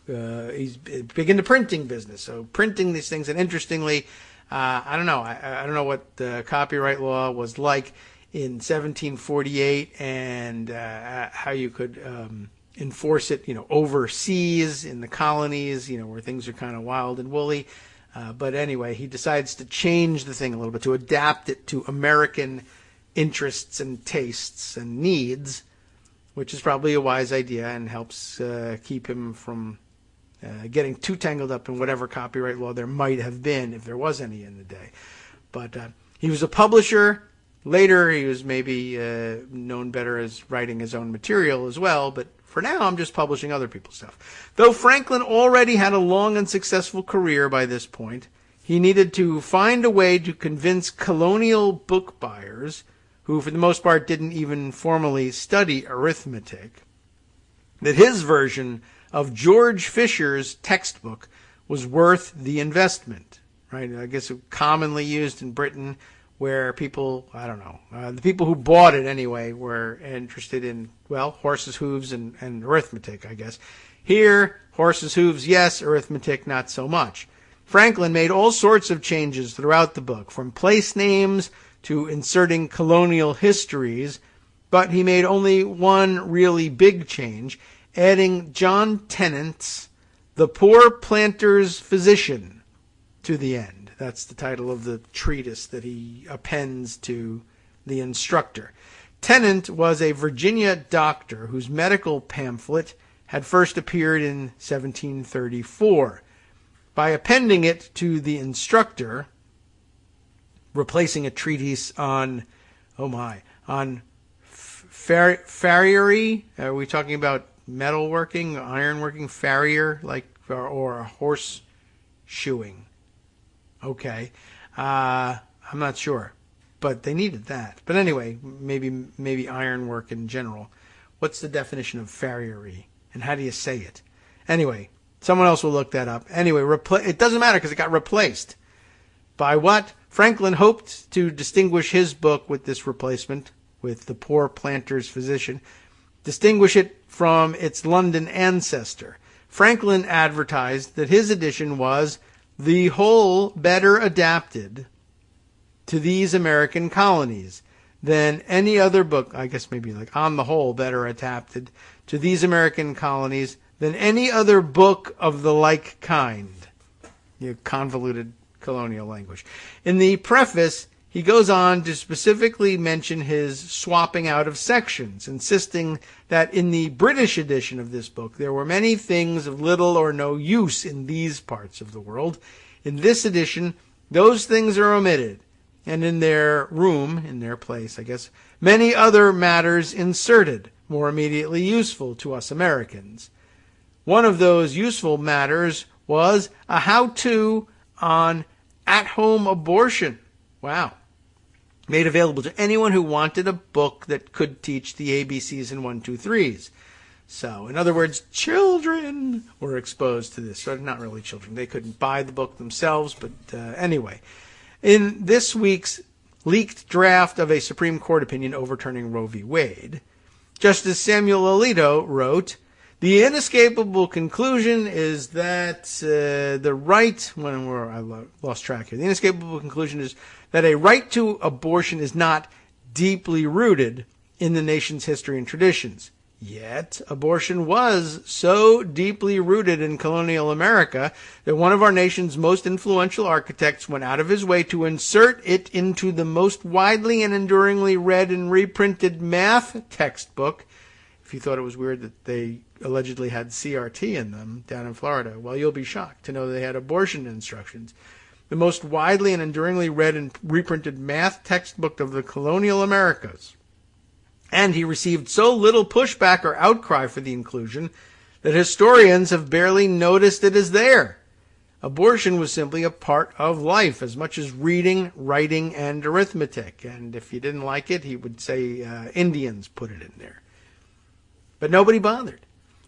he's big into printing business, so printing these things. And interestingly, I don't know. I don't know what the copyright law was like in 1748 and how you could enforce it, overseas in the colonies, where things are kind of wild and woolly. But anyway, he decides to change the thing a little bit, to adapt it to American interests and tastes and needs, which is probably a wise idea and helps keep him from getting too tangled up in whatever copyright law there might have been, if there was any in the day. But he was a publisher. Later, he was maybe known better as writing his own material as well. But for now, I'm just publishing other people's stuff. Though Franklin already had a long and successful career by this point, he needed to find a way to convince colonial book buyers, who for the most part didn't even formally study arithmetic, that his version of George Fisher's textbook was worth the investment, right? I guess commonly used in Britain, where people, I don't know, the people who bought it anyway were interested in, horses' hooves and arithmetic, I guess. Here, horses' hooves, yes, arithmetic, not so much. Franklin made all sorts of changes throughout the book, from place names to inserting colonial histories, but he made only one really big change, adding John Tennant's The Poor Planter's Physician to the end. That's the title of the treatise that he appends to The Instructor. Tennant was a Virginia doctor whose medical pamphlet had first appeared in 1734. By appending it to The Instructor, replacing a treatise on, farriery, are we talking about metalworking, ironworking, farrier, or horse shoeing? Okay. I'm not sure, but they needed that. But anyway, maybe ironwork in general. What's the definition of farriery, and how do you say it? Anyway, someone else will look that up. Anyway, it doesn't matter because it got replaced. By what? Franklin hoped to distinguish his book with this replacement, with The Poor Planter's Physician, distinguish it from its London ancestor. Franklin advertised that his edition was the whole better adapted to these American colonies than any other book, I guess maybe like on the whole better adapted to these American colonies than any other book of the like kind. You convoluted colonial language. In the preface, he goes on to specifically mention his swapping out of sections, insisting that in the British edition of this book, there were many things of little or no use in these parts of the world. In this edition, those things are omitted, and in their place, I guess, many other matters inserted, more immediately useful to us Americans. One of those useful matters was a how-to on at-home abortion. Wow. Made available to anyone who wanted a book that could teach the ABCs and 1, 2, 3s. So, in other words, children were exposed to this. So, not really children. They couldn't buy the book themselves, but anyway. In this week's leaked draft of a Supreme Court opinion overturning Roe v. Wade, Justice Samuel Alito wrote, "The inescapable conclusion is that the right..." I lost track here. The inescapable conclusion is that a right to abortion is not deeply rooted in the nation's history and traditions. Yet, abortion was so deeply rooted in colonial America that one of our nation's most influential architects went out of his way to insert it into the most widely and enduringly read and reprinted math textbook. If you thought it was weird that they allegedly had CRT in them down in Florida, well, you'll be shocked to know they had abortion instructions. The most widely and enduringly read and reprinted math textbook of the colonial Americas. And he received so little pushback or outcry for the inclusion that historians have barely noticed it as there. Abortion was simply a part of life, as much as reading, writing, and arithmetic. And if you didn't like it, he would say Indians put it in there. But nobody bothered.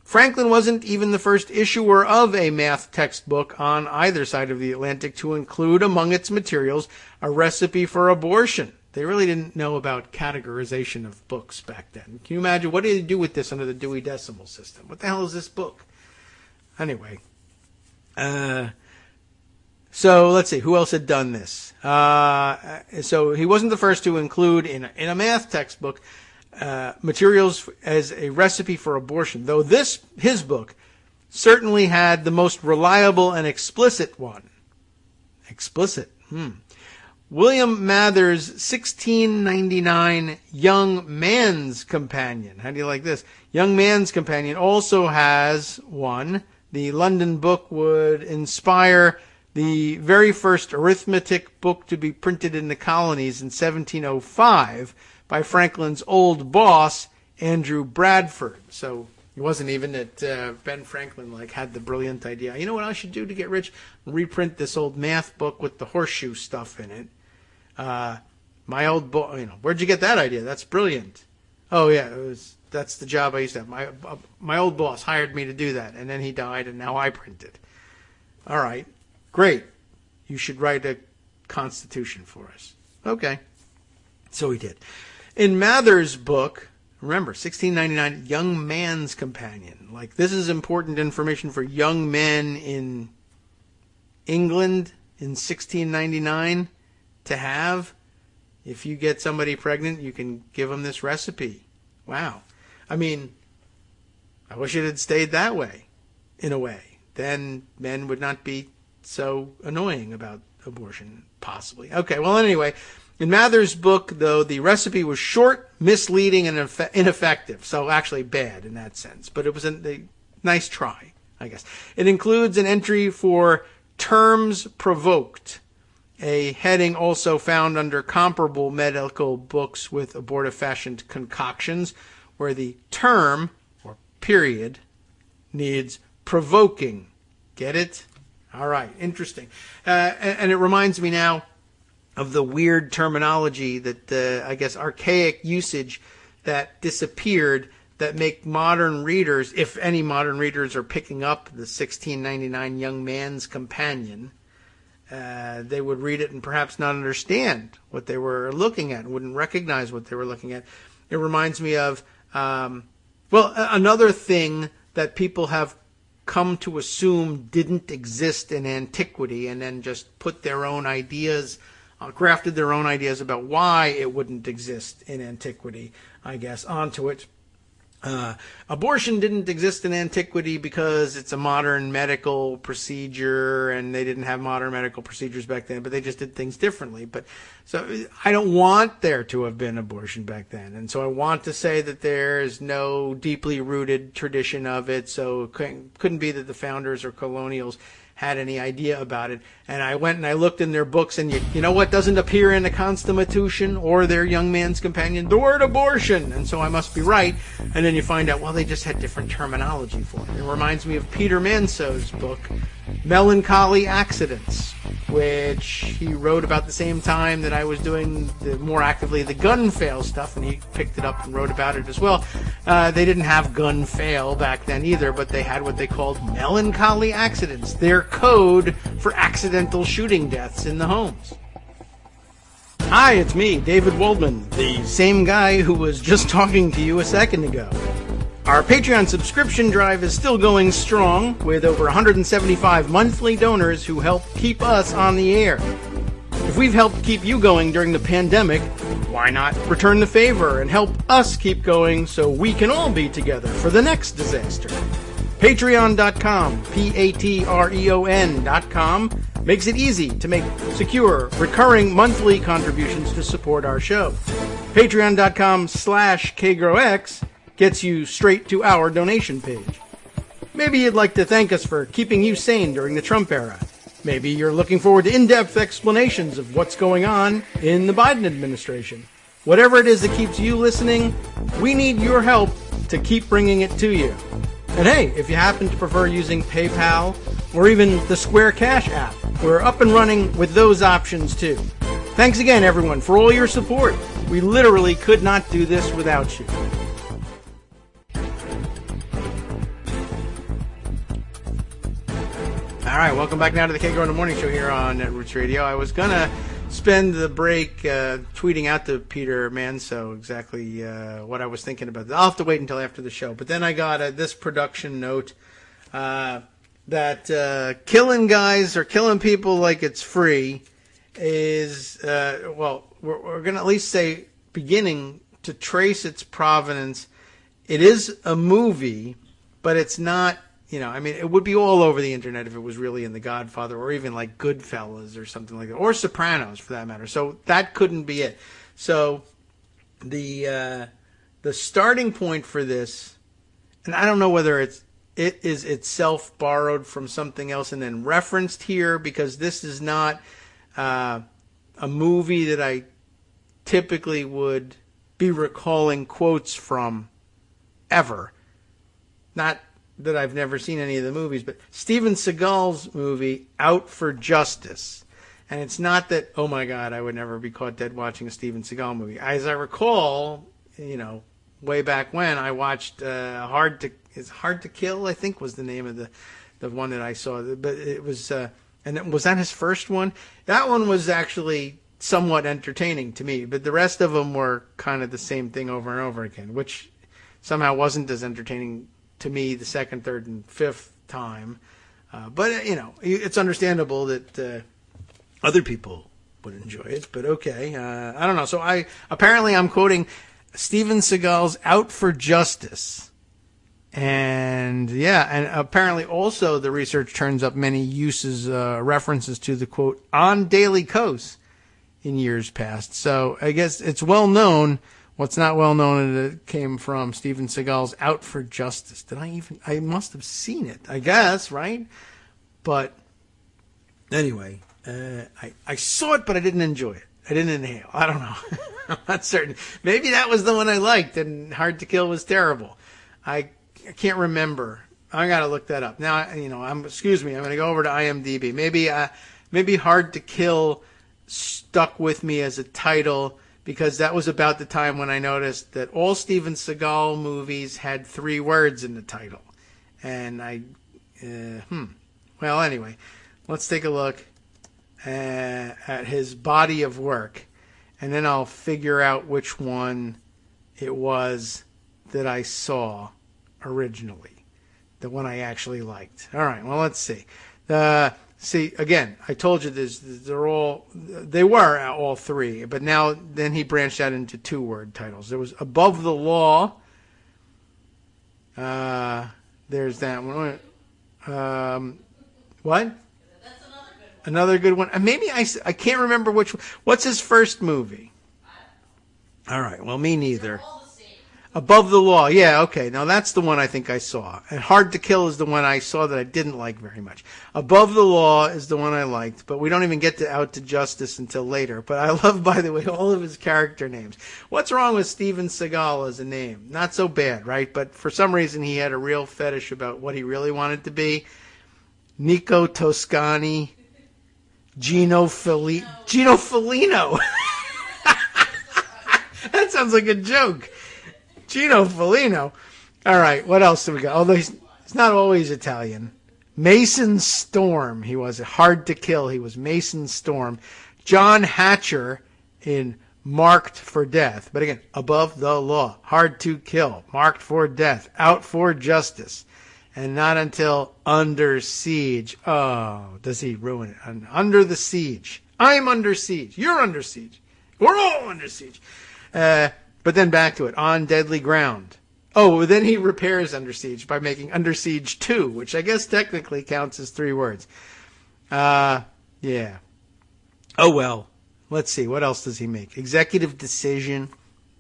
Franklin wasn't even the first issuer of a math textbook on either side of the Atlantic to include among its materials a recipe for abortion. They really didn't know about categorization of books back then. Can you imagine? What did they do with this under the Dewey Decimal System? What the hell is this book? Anyway. So let's see. Who else had done this? So he wasn't the first to include in a math textbook materials as a recipe for abortion, though his book certainly had the most reliable and explicit one. Explicit. William Mather's 1699 Young Man's Companion. How do you like this? Young Man's Companion also has one. The London book would inspire the very first arithmetic book to be printed in the colonies in 1705 by Franklin's old boss, Andrew Bradford. So it wasn't even that Ben Franklin had the brilliant idea, you know what I should do to get rich? Reprint this old math book with the horseshoe stuff in it. My old boss, where'd you get that idea? That's brilliant. Oh yeah, that's the job I used to have. My old boss hired me to do that, and then he died, and now I print it. All right, great. You should write a constitution for us. Okay. So he did. In Mather's book, remember, 1699, Young Man's Companion. This is important information for young men in England in 1699 to have. If you get somebody pregnant, you can give them this recipe. Wow. I wish it had stayed that way, in a way. Then men would not be so annoying about abortion, possibly. Okay, well, anyway, in Mather's book, though, the recipe was short, misleading, and ineffective. So actually bad in that sense. But it was a nice try, I guess. It includes an entry for terms provoked, a heading also found under comparable medical books with abortive-fashioned concoctions, where the term, or period, needs provoking. Get it? All right, interesting. And it reminds me now of the weird terminology that, I guess, archaic usage that disappeared that make modern readers, if any modern readers are picking up the 1699 Young Man's Companion, they would read it and perhaps not understand what they were looking at, wouldn't recognize what they were looking at. It reminds me of, another thing that people have come to assume didn't exist in antiquity and then just put their own ideas grafted their own ideas about why it wouldn't exist in antiquity, I guess, onto it. Abortion didn't exist in antiquity because it's a modern medical procedure, and they didn't have modern medical procedures back then, but they just did things differently. But so I don't want there to have been abortion back then, and so I want to say that there's no deeply rooted tradition of it, so it couldn't be that the founders or colonials had any idea about it. And I went and I looked in their books, and you know what doesn't appear in the Constitution or their Young Man's Companion? The word abortion. And so I must be right. And then you find out, well, they just had different terminology for it. It reminds me of Peter Manso's book, Melancholy Accidents, which he wrote about the same time that I was doing more actively the gun fail stuff, and he picked it up and wrote about it as well. They didn't have gun fail back then either, but they had what they called melancholy accidents, their code for accidental shooting deaths in the homes. Hi, it's me, David Waldman, the same guy who was just talking to you a second ago. Our Patreon subscription drive is still going strong, with over 175 monthly donors who help keep us on the air. If we've helped keep you going during the pandemic, why not return the favor and help us keep going so we can all be together for the next disaster? Patreon.com, Patreon.com, makes it easy to make secure, recurring monthly contributions to support our show. Patreon.com/KagroX gets you straight to our donation page. Maybe you'd like to thank us for keeping you sane during the Trump era. Maybe you're looking forward to in-depth explanations of what's going on in the Biden administration. Whatever it is that keeps you listening, we need your help to keep bringing it to you. And hey, if you happen to prefer using PayPal or even the Square Cash app, we're up and running with those options too. Thanks again, everyone, for all your support. We literally could not do this without you. All right, welcome back now to the Kagro in the Morning Show here on Roots Radio. I was going to spend the break tweeting out to Peter Manso exactly what I was thinking about. I'll have to wait until after the show. But then I got this production note that killing guys or killing people like it's free is, well, we're going to at least say beginning to trace its provenance. It is a movie, but it's not. You know, I mean, it would be all over the internet if it was really in The Godfather or even like Goodfellas or something like that, or Sopranos for that matter. So that couldn't be it. So the starting point for this, and I don't know whether it is itself borrowed from something else and then referenced here, because this is not a movie that I typically would be recalling quotes from ever. Not that I've never seen any of the movies, but Steven Seagal's movie, Out for Justice. And it's not that, oh my God, I would never be caught dead watching a Steven Seagal movie. As I recall, you know, way back when, I watched Hard to Kill, I think was the name of the one that I saw. But it was, and was that his first one? That one was actually somewhat entertaining to me, but the rest of them were kind of the same thing over and over again, which somehow wasn't as entertaining to me the second, third, and fifth time. But, you know, it's understandable that other people would enjoy it. But okay, I don't know. So I'm quoting Steven Seagal's Out for Justice. And, yeah, and apparently also the research turns up many uses, references to the, quote, on Daily Kos in years past. So I guess it's well known. What's not well known is it came from Steven Seagal's Out for Justice. I must have seen it, I guess, right? But anyway, I saw it, but I didn't enjoy it. I didn't inhale. I don't know. I'm not certain. Maybe that was the one I liked and Hard to Kill was terrible. I can't remember. I got to look that up. Now, you know, I'm going to go over to IMDb. Maybe Hard to Kill stuck with me as a title, because that was about the time when I noticed that all Steven Seagal movies had 3 words in the title. And well, anyway, let's take a look at his body of work, and then I'll figure out which one it was that I saw originally, the one I actually liked. All right, well, let's see. See, again, I told you this. They were all three, but then he branched out into 2-word titles. There was Above the Law. There's that one. What? Another good one. And maybe I can't remember which one. What's his first movie? All right. Well, me neither. Above the Law. Yeah, okay. Now that's the one I think I saw. And Hard to Kill is the one I saw that I didn't like very much. Above the Law is the one I liked, but we don't even get to Out to Justice until later. But I love, by the way, all of his character names. What's wrong with Steven Seagal as a name? Not so bad, right? But for some reason he had a real fetish about what he really wanted to be. Nico Toscani. Gino Felino. That sounds like a joke. Gino Felino. All right, what else do we got? Although he's not always Italian. Mason Storm. He was Hard to Kill. He was Mason Storm. John Hatcher in Marked for Death. But again, Above the Law. Hard to Kill. Marked for Death. Out for Justice. And not until Under Siege. Oh, does he ruin it? Under the Siege. I'm under siege. You're under siege. We're all under siege. But then back to it. On Deadly Ground. Oh, then he repairs Under Siege by making Under Siege 2, which I guess technically counts as 3 words. Yeah. Oh, well. Let's see. What else does he make? Executive Decision.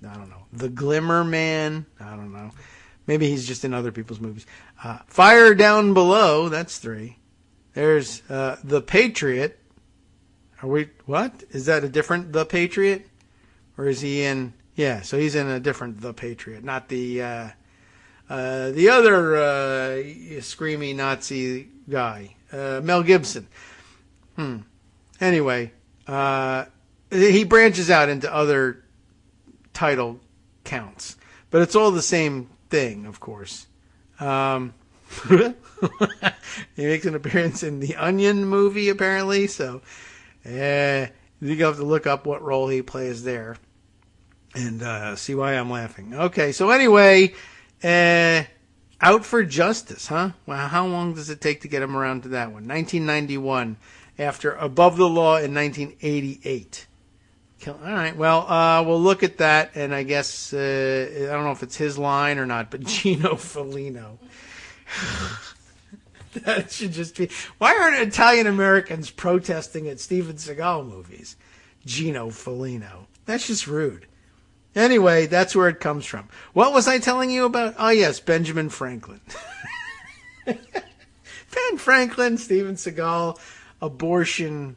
I don't know. The Glimmer Man. I don't know. Maybe he's just in other people's movies. Fire Down Below. That's 3. There's The Patriot. What? Is that a different The Patriot? Or is he in... Yeah, so he's in a different The Patriot, not the other screamy Nazi guy, Mel Gibson. Anyway, he branches out into other title counts, but it's all the same thing, of course. He makes an appearance in the Onion movie, apparently, so you have to look up what role he plays there. And see why I'm laughing. Okay, so anyway, Out for Justice, huh? Well, how long does it take to get him around to that one? 1991, after Above the Law in 1988. All right, well, we'll look at that, and I guess, I don't know if it's his line or not, but Gino Felino. That should just be... Why aren't Italian Americans protesting at Steven Seagal movies? Gino Felino. That's just rude. Anyway, that's where it comes from. What was I telling you about? Oh, yes, Benjamin Franklin. Ben Franklin, Steven Seagal, abortion,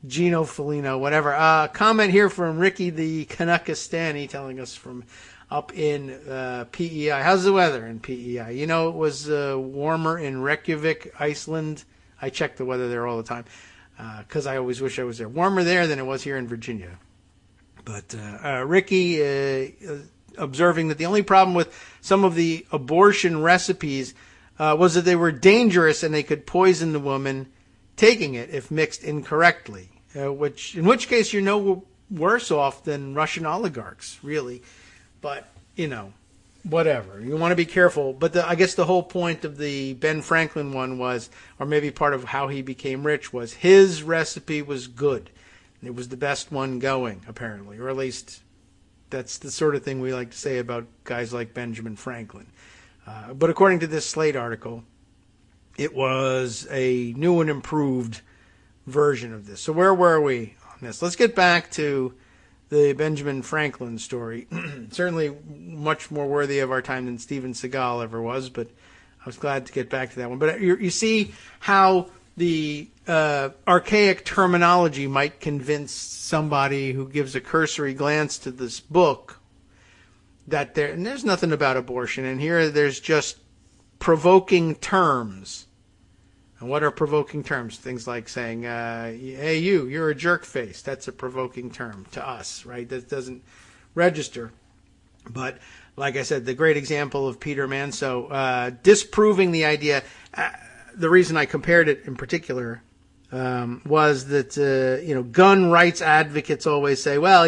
Gino Felino, whatever. Comment here from Ricky the Kanakistani telling us from up in PEI. How's the weather in PEI? You know, it was warmer in Reykjavik, Iceland. I check the weather there all the time because I always wish I was there. Warmer there than it was here in Virginia. But Ricky observing that the only problem with some of the abortion recipes was that they were dangerous and they could poison the woman taking it if mixed incorrectly, in which case you're no worse off than Russian oligarchs, really. But, you know, whatever. You want to be careful. But I guess the whole point of the Ben Franklin one was, or maybe part of how he became rich, was his recipe was good. It was the best one going, apparently, or at least that's the sort of thing we like to say about guys like Benjamin Franklin. But according to this Slate article, it was a new and improved version of this. So where were we on this? Let's get back to the Benjamin Franklin story. Certainly much more worthy of our time than Steven Seagal ever was, but I was glad to get back to that one. But you see how the archaic terminology might convince somebody who gives a cursory glance to this book that there's nothing about abortion in here. There's just provoking terms. And what are provoking terms? Things like saying, hey, you're a jerk face. That's a provoking term to us, right? That doesn't register. But like I said, the great example of Peter Manso disproving the idea. The reason I compared it in particular was that, gun rights advocates always say, well,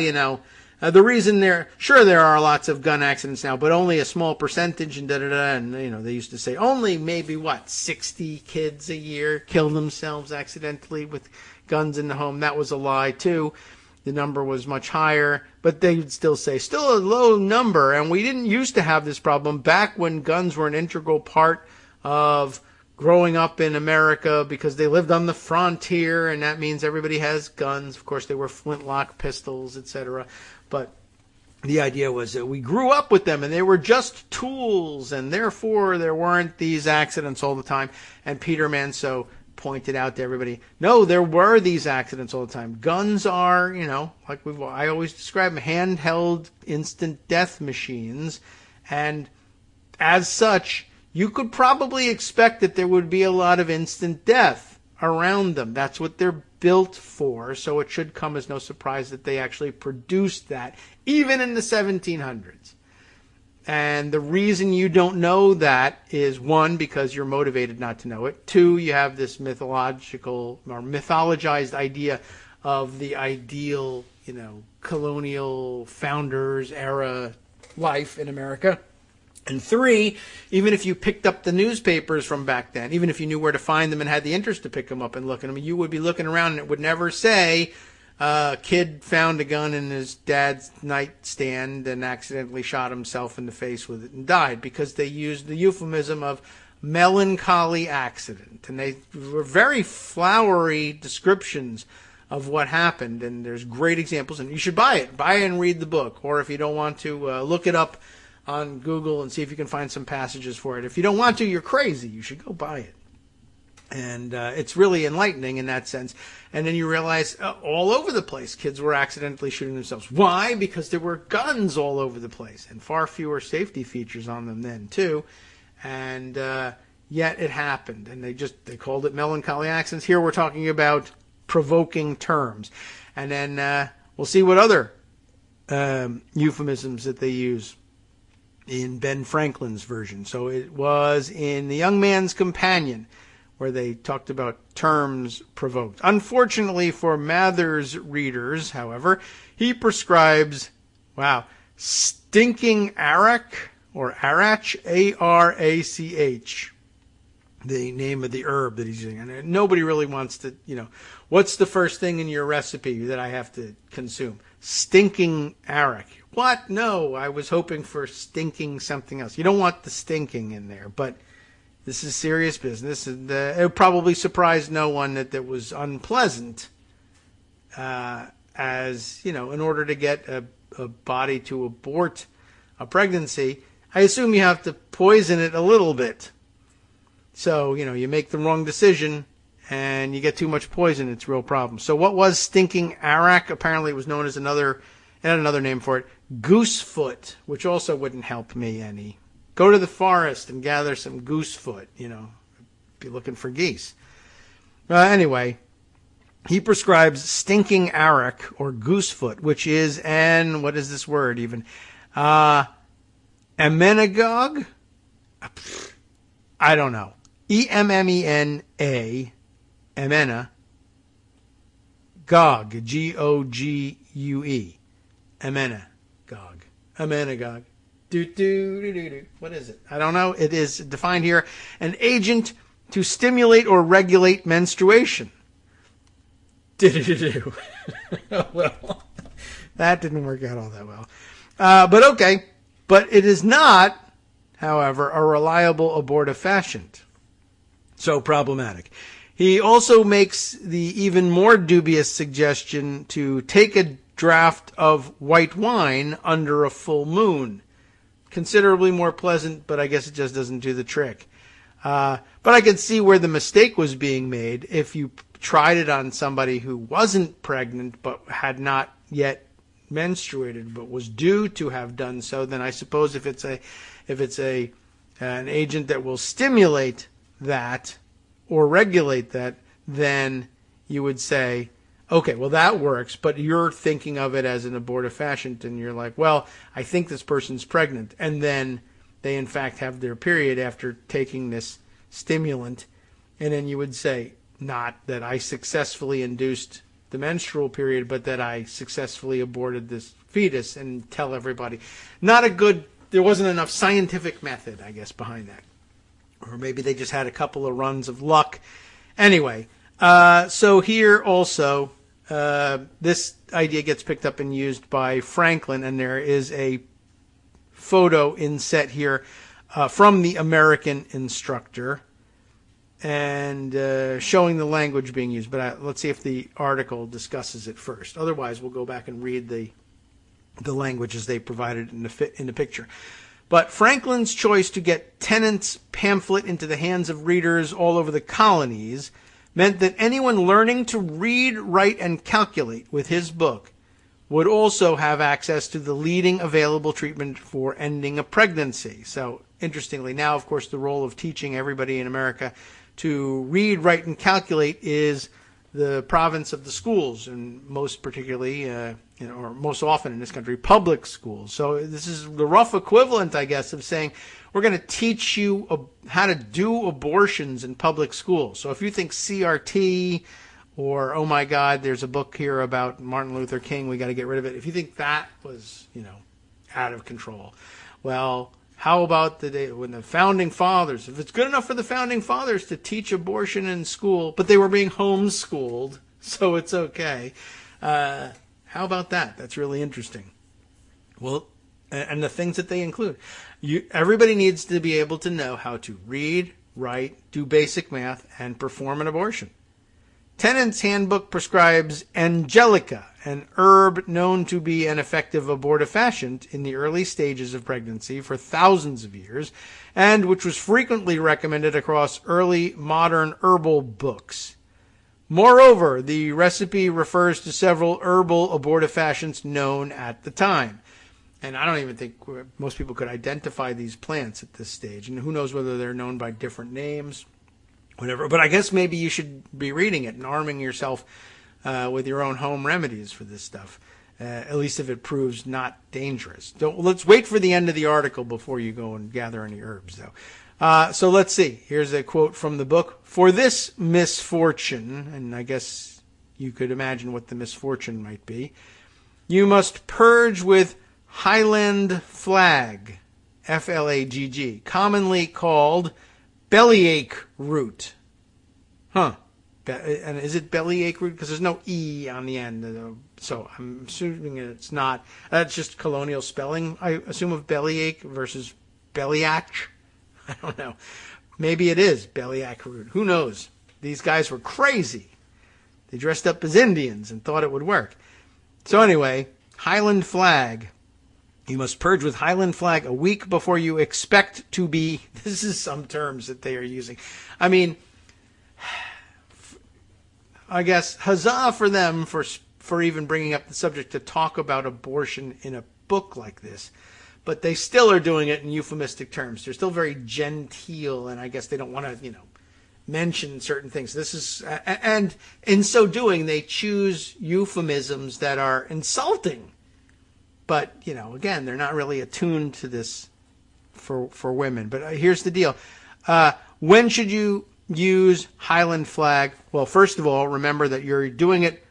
The reason there are lots of gun accidents now, but only a small percentage, and and they used to say only maybe 60 kids a year kill themselves accidentally with guns in the home. That was a lie too. The number was much higher, but they would still say still a low number. And we didn't used to have this problem back when guns were an integral part of growing up in America, because they lived on the frontier, and that means everybody has guns. Of course, they were flintlock pistols, etc. But the idea was that we grew up with them, and they were just tools, and therefore there weren't these accidents all the time. And Peter Manso pointed out to everybody, no, there were these accidents all the time. Guns are, like I always describe them, handheld instant death machines, and as such, you could probably expect that there would be a lot of instant death around them. That's what they're built for, so it should come as no surprise that they actually produced that, even in the 1700s. And the reason you don't know that is, one, because you're motivated not to know it. Two, you have this mythological or mythologized idea of the ideal, colonial founders era life in America. And three, even if you picked up the newspapers from back then, even if you knew where to find them and had the interest to pick them up and look at them, you would be looking around and it would never say, kid found a gun in his dad's nightstand and accidentally shot himself in the face with it and died, because they used the euphemism of melancholy accident. And they were very flowery descriptions of what happened, and there's great examples, and you should buy it. Buy it and read the book, or if you don't want to, look it up on Google and see if you can find some passages for it. If you don't want to, you're crazy. You should go buy it. And it's really enlightening in that sense. And then you realize all over the place, kids were accidentally shooting themselves. Why? Because there were guns all over the place and far fewer safety features on them then, too. And yet it happened. And they called it melancholy accidents. Here we're talking about provoking terms. And then we'll see what other euphemisms that they use in Ben Franklin's version. So it was in The Young Man's Companion, where they talked about terms provoked. Unfortunately for Mather's readers, however, he prescribes, stinking arach, or arach, A-R-A-C-H, the name of the herb that he's using. And nobody really wants to, what's the first thing in your recipe that I have to consume? Stinking arach. What? No, I was hoping for stinking something else. You don't want the stinking in there, but this is serious business. And it probably surprised no one that was unpleasant, as, in order to get a body to abort a pregnancy, I assume you have to poison it a little bit. So, you make the wrong decision and you get too much poison, it's a real problem. So what was stinking arach? Apparently it was known as another name for it, goosefoot, which also wouldn't help me any. Go to the forest and gather some goosefoot, be looking for geese. Anyway, he prescribes stinking arach, or goosefoot, which is what is this word even? Emmenagogue? I don't know. E-M-M-E-N-A, Emena, Gog, G-O-G-U-E, Emmenagogue, Emmenagogue. What is it? I don't know. It is defined here, an agent to stimulate or regulate menstruation. Well, that didn't work out all that well. But okay. But it is not, however, a reliable abortifacient. So problematic. He also makes the even more dubious suggestion to take a draught of white wine under a full moon. Considerably more pleasant, but I guess it just doesn't do the trick. But I could see where the mistake was being made. If you tried it on somebody who wasn't pregnant but had not yet menstruated but was due to have done so, then I suppose if it's an agent that will stimulate that or regulate that, then you would say, okay, well, that works, but you're thinking of it as an abortifacient, and you're like, well, I think this person's pregnant, and then they, in fact, have their period after taking this stimulant, and then you would say, not that I successfully induced the menstrual period, but that I successfully aborted this fetus and tell everybody. Not a good, there wasn't enough scientific method, I guess, behind that. Or maybe they just had a couple of runs of luck. Anyway, so here also, this idea gets picked up and used by Franklin, and there is a photo inset here from the American instructor, and showing the language being used. But let's see if the article discusses it first. Otherwise, we'll go back and read the language as they provided in the picture. But Franklin's choice to get Tennant's pamphlet into the hands of readers all over the colonies meant that anyone learning to read, write, and calculate with his book would also have access to the leading available treatment for ending a pregnancy. So, interestingly, now, of course, the role of teaching everybody in America to read, write, and calculate is the province of the schools, and most particularly, or most often in this country, public schools. So this is the rough equivalent, I guess, of saying we're going to teach you how to do abortions in public schools. So if you think CRT or, oh my God, there's a book here about Martin Luther King, we got to get rid of it. If you think that was, out of control, well, how about the day when the Founding Fathers, if it's good enough for the Founding Fathers to teach abortion in school, but they were being homeschooled, so it's okay. How about that? That's really interesting. Well, and the things that they include. Everybody needs to be able to know how to read, write, do basic math, and perform an abortion. Tennant's handbook prescribes angelica, an herb known to be an effective abortifacient in the early stages of pregnancy for thousands of years, and which was frequently recommended across early modern herbal books. Moreover, the recipe refers to several herbal abortifacients known at the time. And I don't even think most people could identify these plants at this stage, and who knows whether they're known by different names. Whatever, but I guess maybe you should be reading it and arming yourself with your own home remedies for this stuff, at least if it proves not dangerous. Let's wait for the end of the article before you go and gather any herbs, though. So let's see. Here's a quote from the book. For this misfortune, and I guess you could imagine what the misfortune might be, you must purge with Highland flag, Flagg, commonly called bellyache root. And is it bellyache root? Because there's no E on the end. So I'm assuming it's not. That's just colonial spelling, I assume, of bellyache versus bellyache. I don't know. Maybe it is bellyache root. Who knows? These guys were crazy. They dressed up as Indians and thought it would work. So anyway, Highland flag. You must purge with Highland flag a week before you expect to be. This is some terms that they are using. I mean, I guess huzzah for them for even bringing up the subject to talk about abortion in a book like this. But they still are doing it in euphemistic terms. They're still very genteel, and I guess they don't want to, mention certain things. This is, and in so doing, they choose euphemisms that are insulting. But, again, they're not really attuned to this for women. But here's the deal. When should you use Highland flag? Well, first of all, remember that you're doing it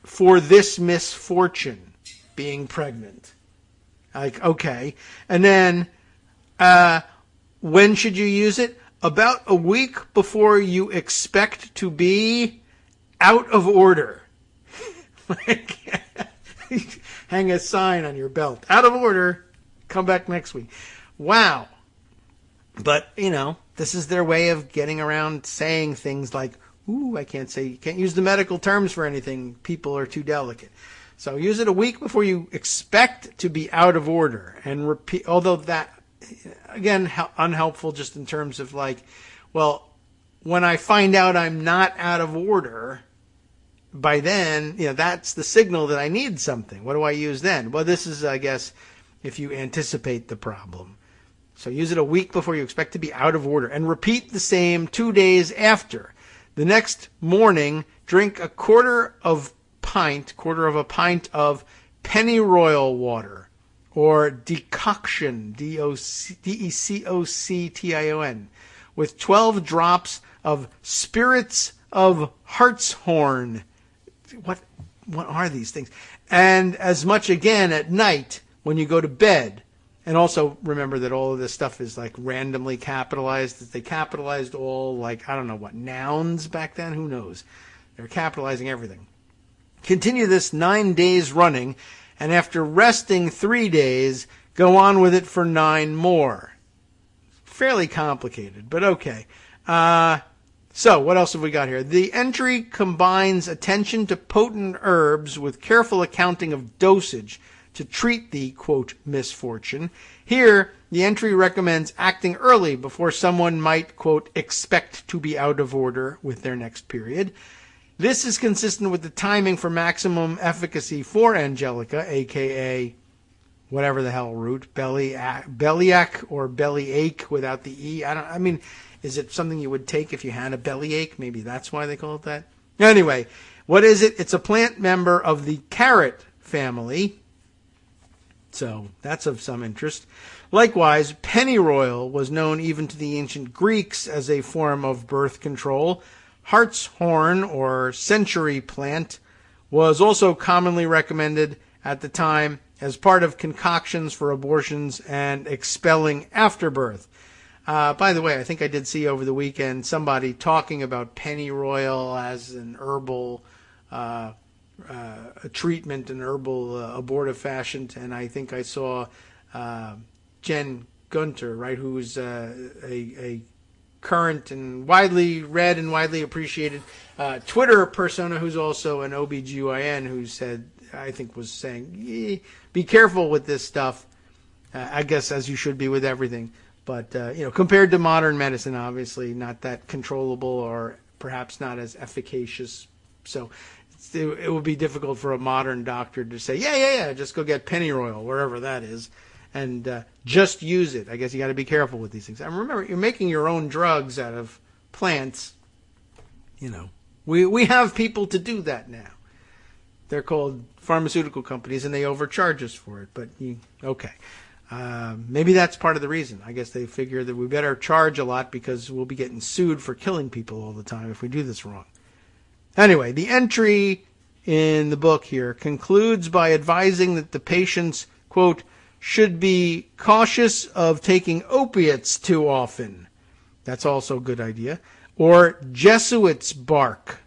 for this misfortune, being pregnant. Okay. And then when should you use it? About a week before you expect to be out of order. Hang a sign on your belt. Out of order. Come back next week. Wow. But, this is their way of getting around saying things like, you can't use the medical terms for anything. People are too delicate. So use it a week before you expect to be out of order. And repeat, although that, again, unhelpful just in terms of when I find out I'm not out of order, by then, that's the signal that I need something. What do I use then? Well, this is, I guess, if you anticipate the problem. So use it a week before you expect to be out of order. And repeat the same 2 days after. The next morning, drink a quarter of a pint of pennyroyal water. Or decoction, Decoction, with 12 drops of spirits of hartshorn. What are these things? and as much again at night when you go to bed. And also remember that all of this stuff is like randomly capitalized. They capitalized all, like, I don't know what, nouns back then? Who knows? They're capitalizing everything. Continue this 9 days running, and after resting 3 days, go on with it for 9 more. Fairly complicated, but okay. So what else have we got here? The entry combines attention to potent herbs with careful accounting of dosage to treat the, quote, misfortune. Here, the entry recommends acting early before someone might, quote, expect to be out of order with their next period. This is consistent with the timing for maximum efficacy for Angelica, a.k.a. whatever the hell root, bellyache or bellyache without the E. Is it something you would take if you had a bellyache? Maybe that's why they call it that. Anyway, what is it? It's a plant member of the carrot family. So that's of some interest. Likewise, pennyroyal was known even to the ancient Greeks as a form of birth control. Hartshorn, or century plant, was also commonly recommended at the time as part of concoctions for abortions and expelling afterbirth. By the way, I think I did see over the weekend somebody talking about pennyroyal as an herbal a treatment, an herbal abortive fashion, and I think I saw Jen Gunter, right, who's a current and widely read and widely appreciated Twitter persona who's also an OBGYN, who said, I think was saying, be careful with this stuff, I guess as you should be with everything. But, compared to modern medicine, obviously not that controllable or perhaps not as efficacious. So it would be difficult for a modern doctor to say, yeah, just go get pennyroyal, wherever that is, and just use it. I guess you got to be careful with these things. And remember, you're making your own drugs out of plants. We have people to do that now. They're called pharmaceutical companies, and they overcharge us for it. But, okay. Maybe that's part of the reason. I guess they figure that we better charge a lot because we'll be getting sued for killing people all the time if we do this wrong. Anyway, the entry in the book here concludes by advising that the patients, quote, should be cautious of taking opiates too often. That's also a good idea. Or Jesuit's bark,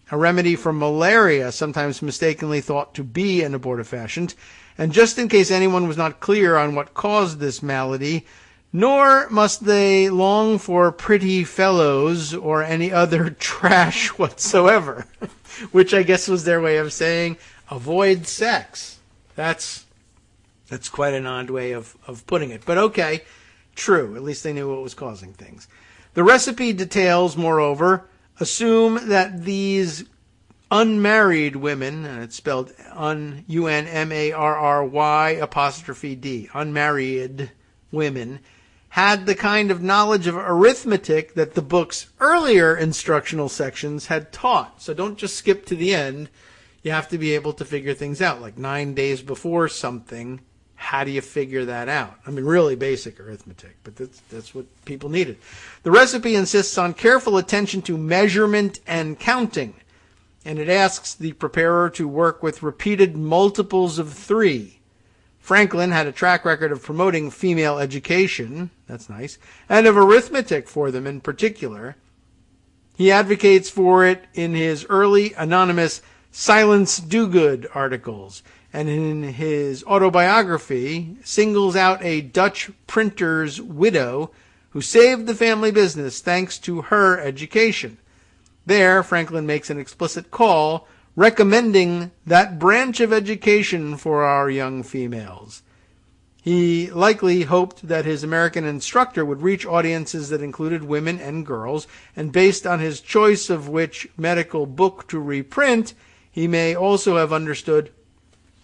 a remedy for malaria, sometimes mistakenly thought to be an abortifacient. And just in case anyone was not clear on what caused this malady, nor must they long for pretty fellows or any other trash whatsoever, which I guess was their way of saying avoid sex. That's quite an odd way of putting it. But okay, true. At least they knew what was causing things. The recipe details, moreover, assume that these unmarried women, and it's spelled UNMARRY', unmarried women, had the kind of knowledge of arithmetic that the book's earlier instructional sections had taught. So don't just skip to the end. You have to be able to figure things out, like 9 days before something. How do you figure that out? Really basic arithmetic, but that's what people needed. The recipe insists on careful attention to measurement and counting, and it asks the preparer to work with repeated multiples of 3. Franklin had a track record of promoting female education, that's nice, and of arithmetic for them in particular. He advocates for it in his early anonymous Silence Do-Good articles, and in his autobiography singles out a Dutch printer's widow who saved the family business thanks to her education. There, Franklin makes an explicit call recommending that branch of education for our young females. He likely hoped that his American instructor would reach audiences that included women and girls, and based on his choice of which medical book to reprint, he may also have understood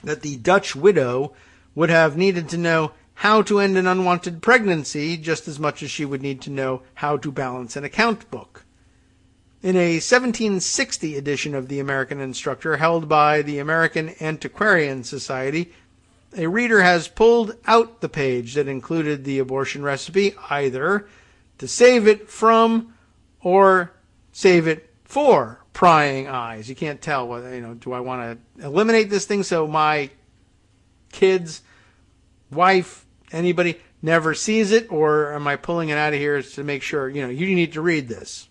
that the Dutch widow would have needed to know how to end an unwanted pregnancy just as much as she would need to know how to balance an account book. In a 1760 edition of the American Instructor held by the American Antiquarian Society, a reader has pulled out the page that included the abortion recipe either to save it from or save it for prying eyes. You can't tell whether, do I want to eliminate this thing so my kids, wife, anybody never sees it, or am I pulling it out of here to make sure, you need to read this?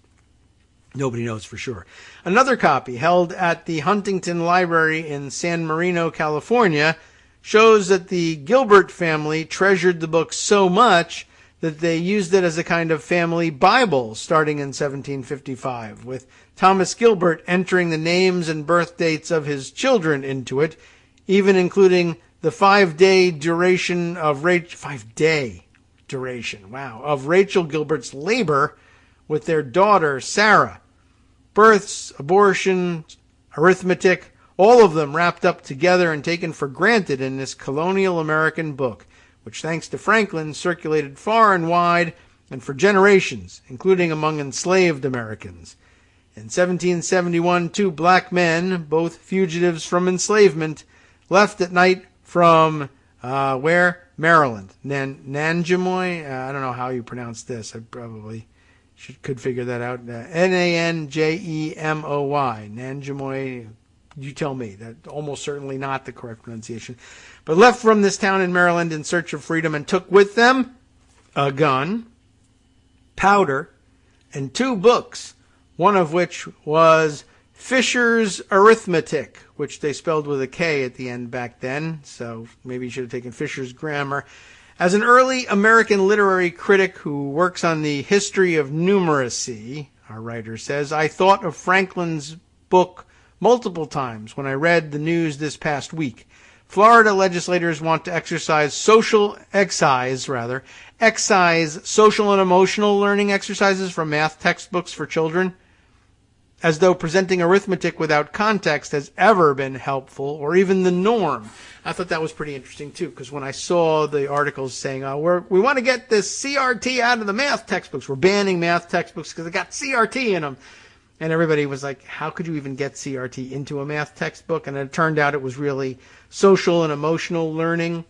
Nobody knows for sure. Another copy held at the Huntington Library in San Marino, California, shows that the Gilbert family treasured the book so much that they used it as a kind of family Bible starting in 1755, with Thomas Gilbert entering the names and birth dates of his children into it, even including the 5-day duration of Rachel Gilbert's labor with their daughter, Sarah. Births, abortion, arithmetic, all of them wrapped up together and taken for granted in this colonial American book, which, thanks to Franklin, circulated far and wide and for generations, including among enslaved Americans. In 1771, 2 black men, both fugitives from enslavement, left at night from, where? Maryland. Nanjemoy? I don't know how you pronounce this. I probably could figure that out. Nanjemoy. Nanjemoy. You tell me. That's almost certainly not the correct pronunciation. But left from this town in Maryland in search of freedom and took with them a gun, powder, and 2 books, one of which was Fisher's Arithmetic, which they spelled with a K at the end back then, so maybe you should have taken Fisher's Grammar. As an early American literary critic who works on the history of numeracy, our writer says, I thought of Franklin's book multiple times when I read the news this past week. Florida legislators want to excise social and emotional learning exercises from math textbooks for children, as though presenting arithmetic without context has ever been helpful or even the norm. I thought that was pretty interesting, too, because when I saw the articles saying, we want to get this CRT out of the math textbooks, we're banning math textbooks because they got CRT in them. And everybody was like, how could you even get CRT into a math textbook? And it turned out it was really social and emotional learning,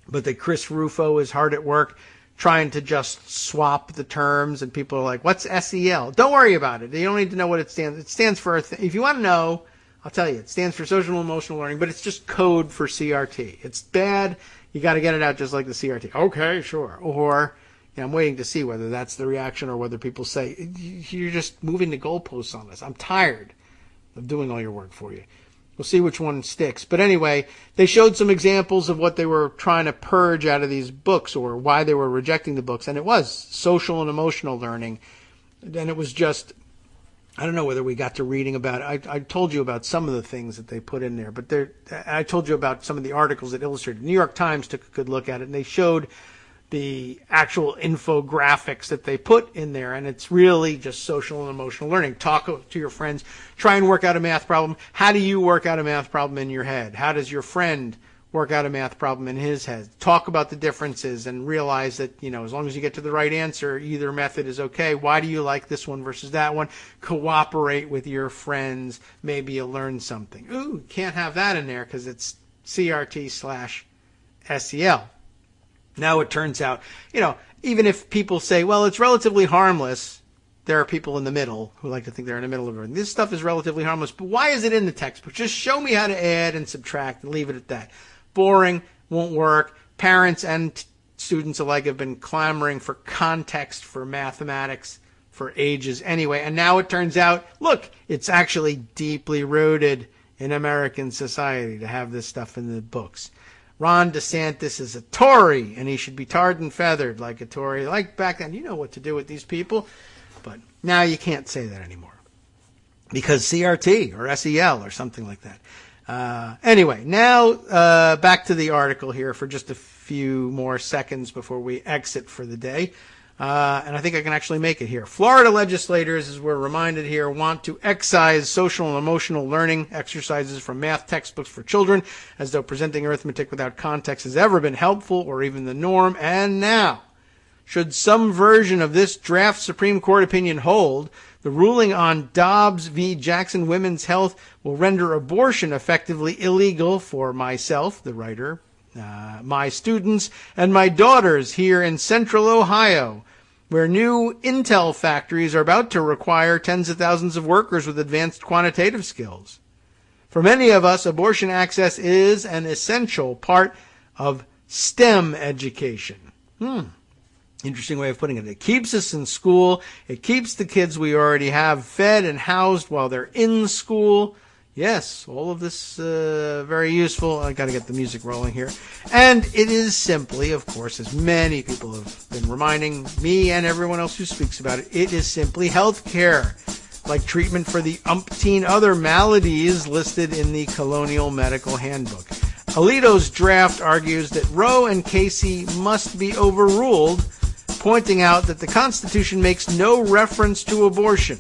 but that Chris Rufo is hard at work trying to just swap the terms, and people are like, what's SEL? Don't worry about it. You don't need to know what it stands. It stands for, if you want to know, I'll tell you, it stands for social and emotional learning, but it's just code for CRT. It's bad. You got to get it out just like the CRT. Okay, sure. Or, I'm waiting to see whether that's the reaction or whether people say, you're just moving the goalposts on this. I'm tired of doing all your work for you. We'll see which one sticks. But anyway, they showed some examples of what they were trying to purge out of these books or why they were rejecting the books. And it was social and emotional learning. And it was just, I don't know whether we got to reading about it. I told you about some of the things that they put in there. But I told you about some of the articles that illustrated. The New York Times took a good look at it, and they showed the actual infographics that they put in there, and it's really just social and emotional learning. Talk to your friends. Try and work out a math problem. How do you work out a math problem in your head? How does your friend work out a math problem in his head? Talk about the differences and realize that, as long as you get to the right answer, either method is okay. Why do you like this one versus that one? Cooperate with your friends. Maybe you'll learn something. Ooh, can't have that in there because it's CRT/SEL. Now it turns out, even if people say, well, it's relatively harmless, there are people in the middle who like to think they're in the middle of everything. This stuff is relatively harmless, but why is it in the textbook? Just show me how to add and subtract and leave it at that. Boring, won't work. Parents and students alike have been clamoring for context for mathematics for ages anyway. And now it turns out, look, it's actually deeply rooted in American society to have this stuff in the books. Ron DeSantis is a Tory, and he should be tarred and feathered like a Tory. Like back then, you know what to do with these people. But now you can't say that anymore because CRT or SEL or something like that. Anyway, now back to the article here for just a few more seconds before we exit for the day. And I think I can actually make it here. Florida legislators, as we're reminded here, want to excise social and emotional learning exercises from math textbooks for children, as though presenting arithmetic without context has ever been helpful or even the norm. And now, should some version of this draft Supreme Court opinion hold, the ruling on Dobbs v. Jackson Women's Health will render abortion effectively illegal for myself, the writer, my students, and my daughters here in central Ohio. where new Intel factories are about to require tens of thousands of workers with advanced quantitative skills. For many of us, abortion access is an essential part of STEM education. Interesting way of putting it. It keeps us in school. It keeps the kids we already have fed and housed while they're in school. Yes, all of this very useful. I got to get the music rolling here. And it is simply, of course, as many people have been reminding me and everyone else who speaks about it, it is simply health care, like treatment for the umpteen other maladies listed in the Colonial Medical Handbook. Alito's draft argues that Roe and Casey must be overruled, pointing out that the Constitution makes no reference to abortion.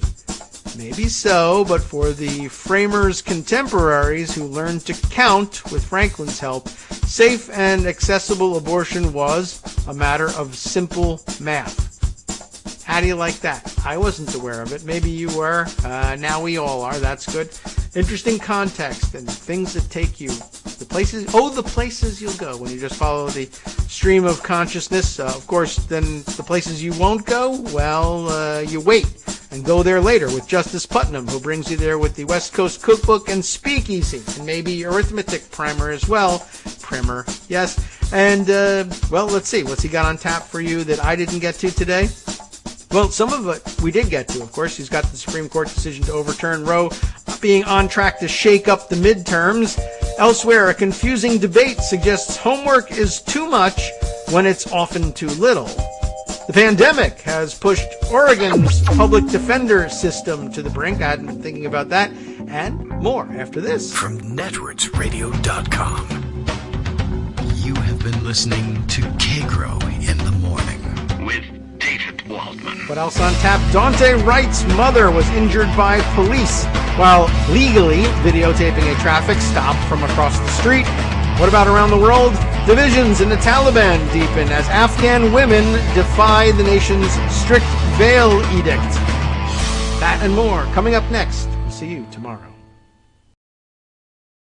Maybe so, but for the framers' contemporaries who learned to count with Franklin's help, safe and accessible abortion was a matter of simple math. How do you like that? I wasn't aware of it. Maybe you were. Now we all are. That's good. Interesting context and things that take you the places you'll go when you just follow the stream of consciousness. Of course, then the places you won't go, well, you wait and go there later with Justice Putnam, who brings you there with the West Coast Cookbook and Speakeasy, and maybe Arithmetic Primer as well. Primer, yes. And, well, let's see. What's he got on tap for you that I didn't get to today? Well, some of it we did get to, of course. He's got the Supreme Court decision to overturn Roe being on track to shake up the midterms. Elsewhere, a confusing debate suggests homework is too much when it's often too little. The pandemic has pushed Oregon's public defender system to the brink. I hadn't been thinking about that. And more after this. From networksradio.com, you have been listening to Kagro in the Morning with David Waldman. What else on tap? Dante Wright's mother was injured by police while legally videotaping a traffic stop from across the street. What about around the world? Divisions in the Taliban deepen as Afghan women defy the nation's strict veil edict. That and more coming up next. See you tomorrow.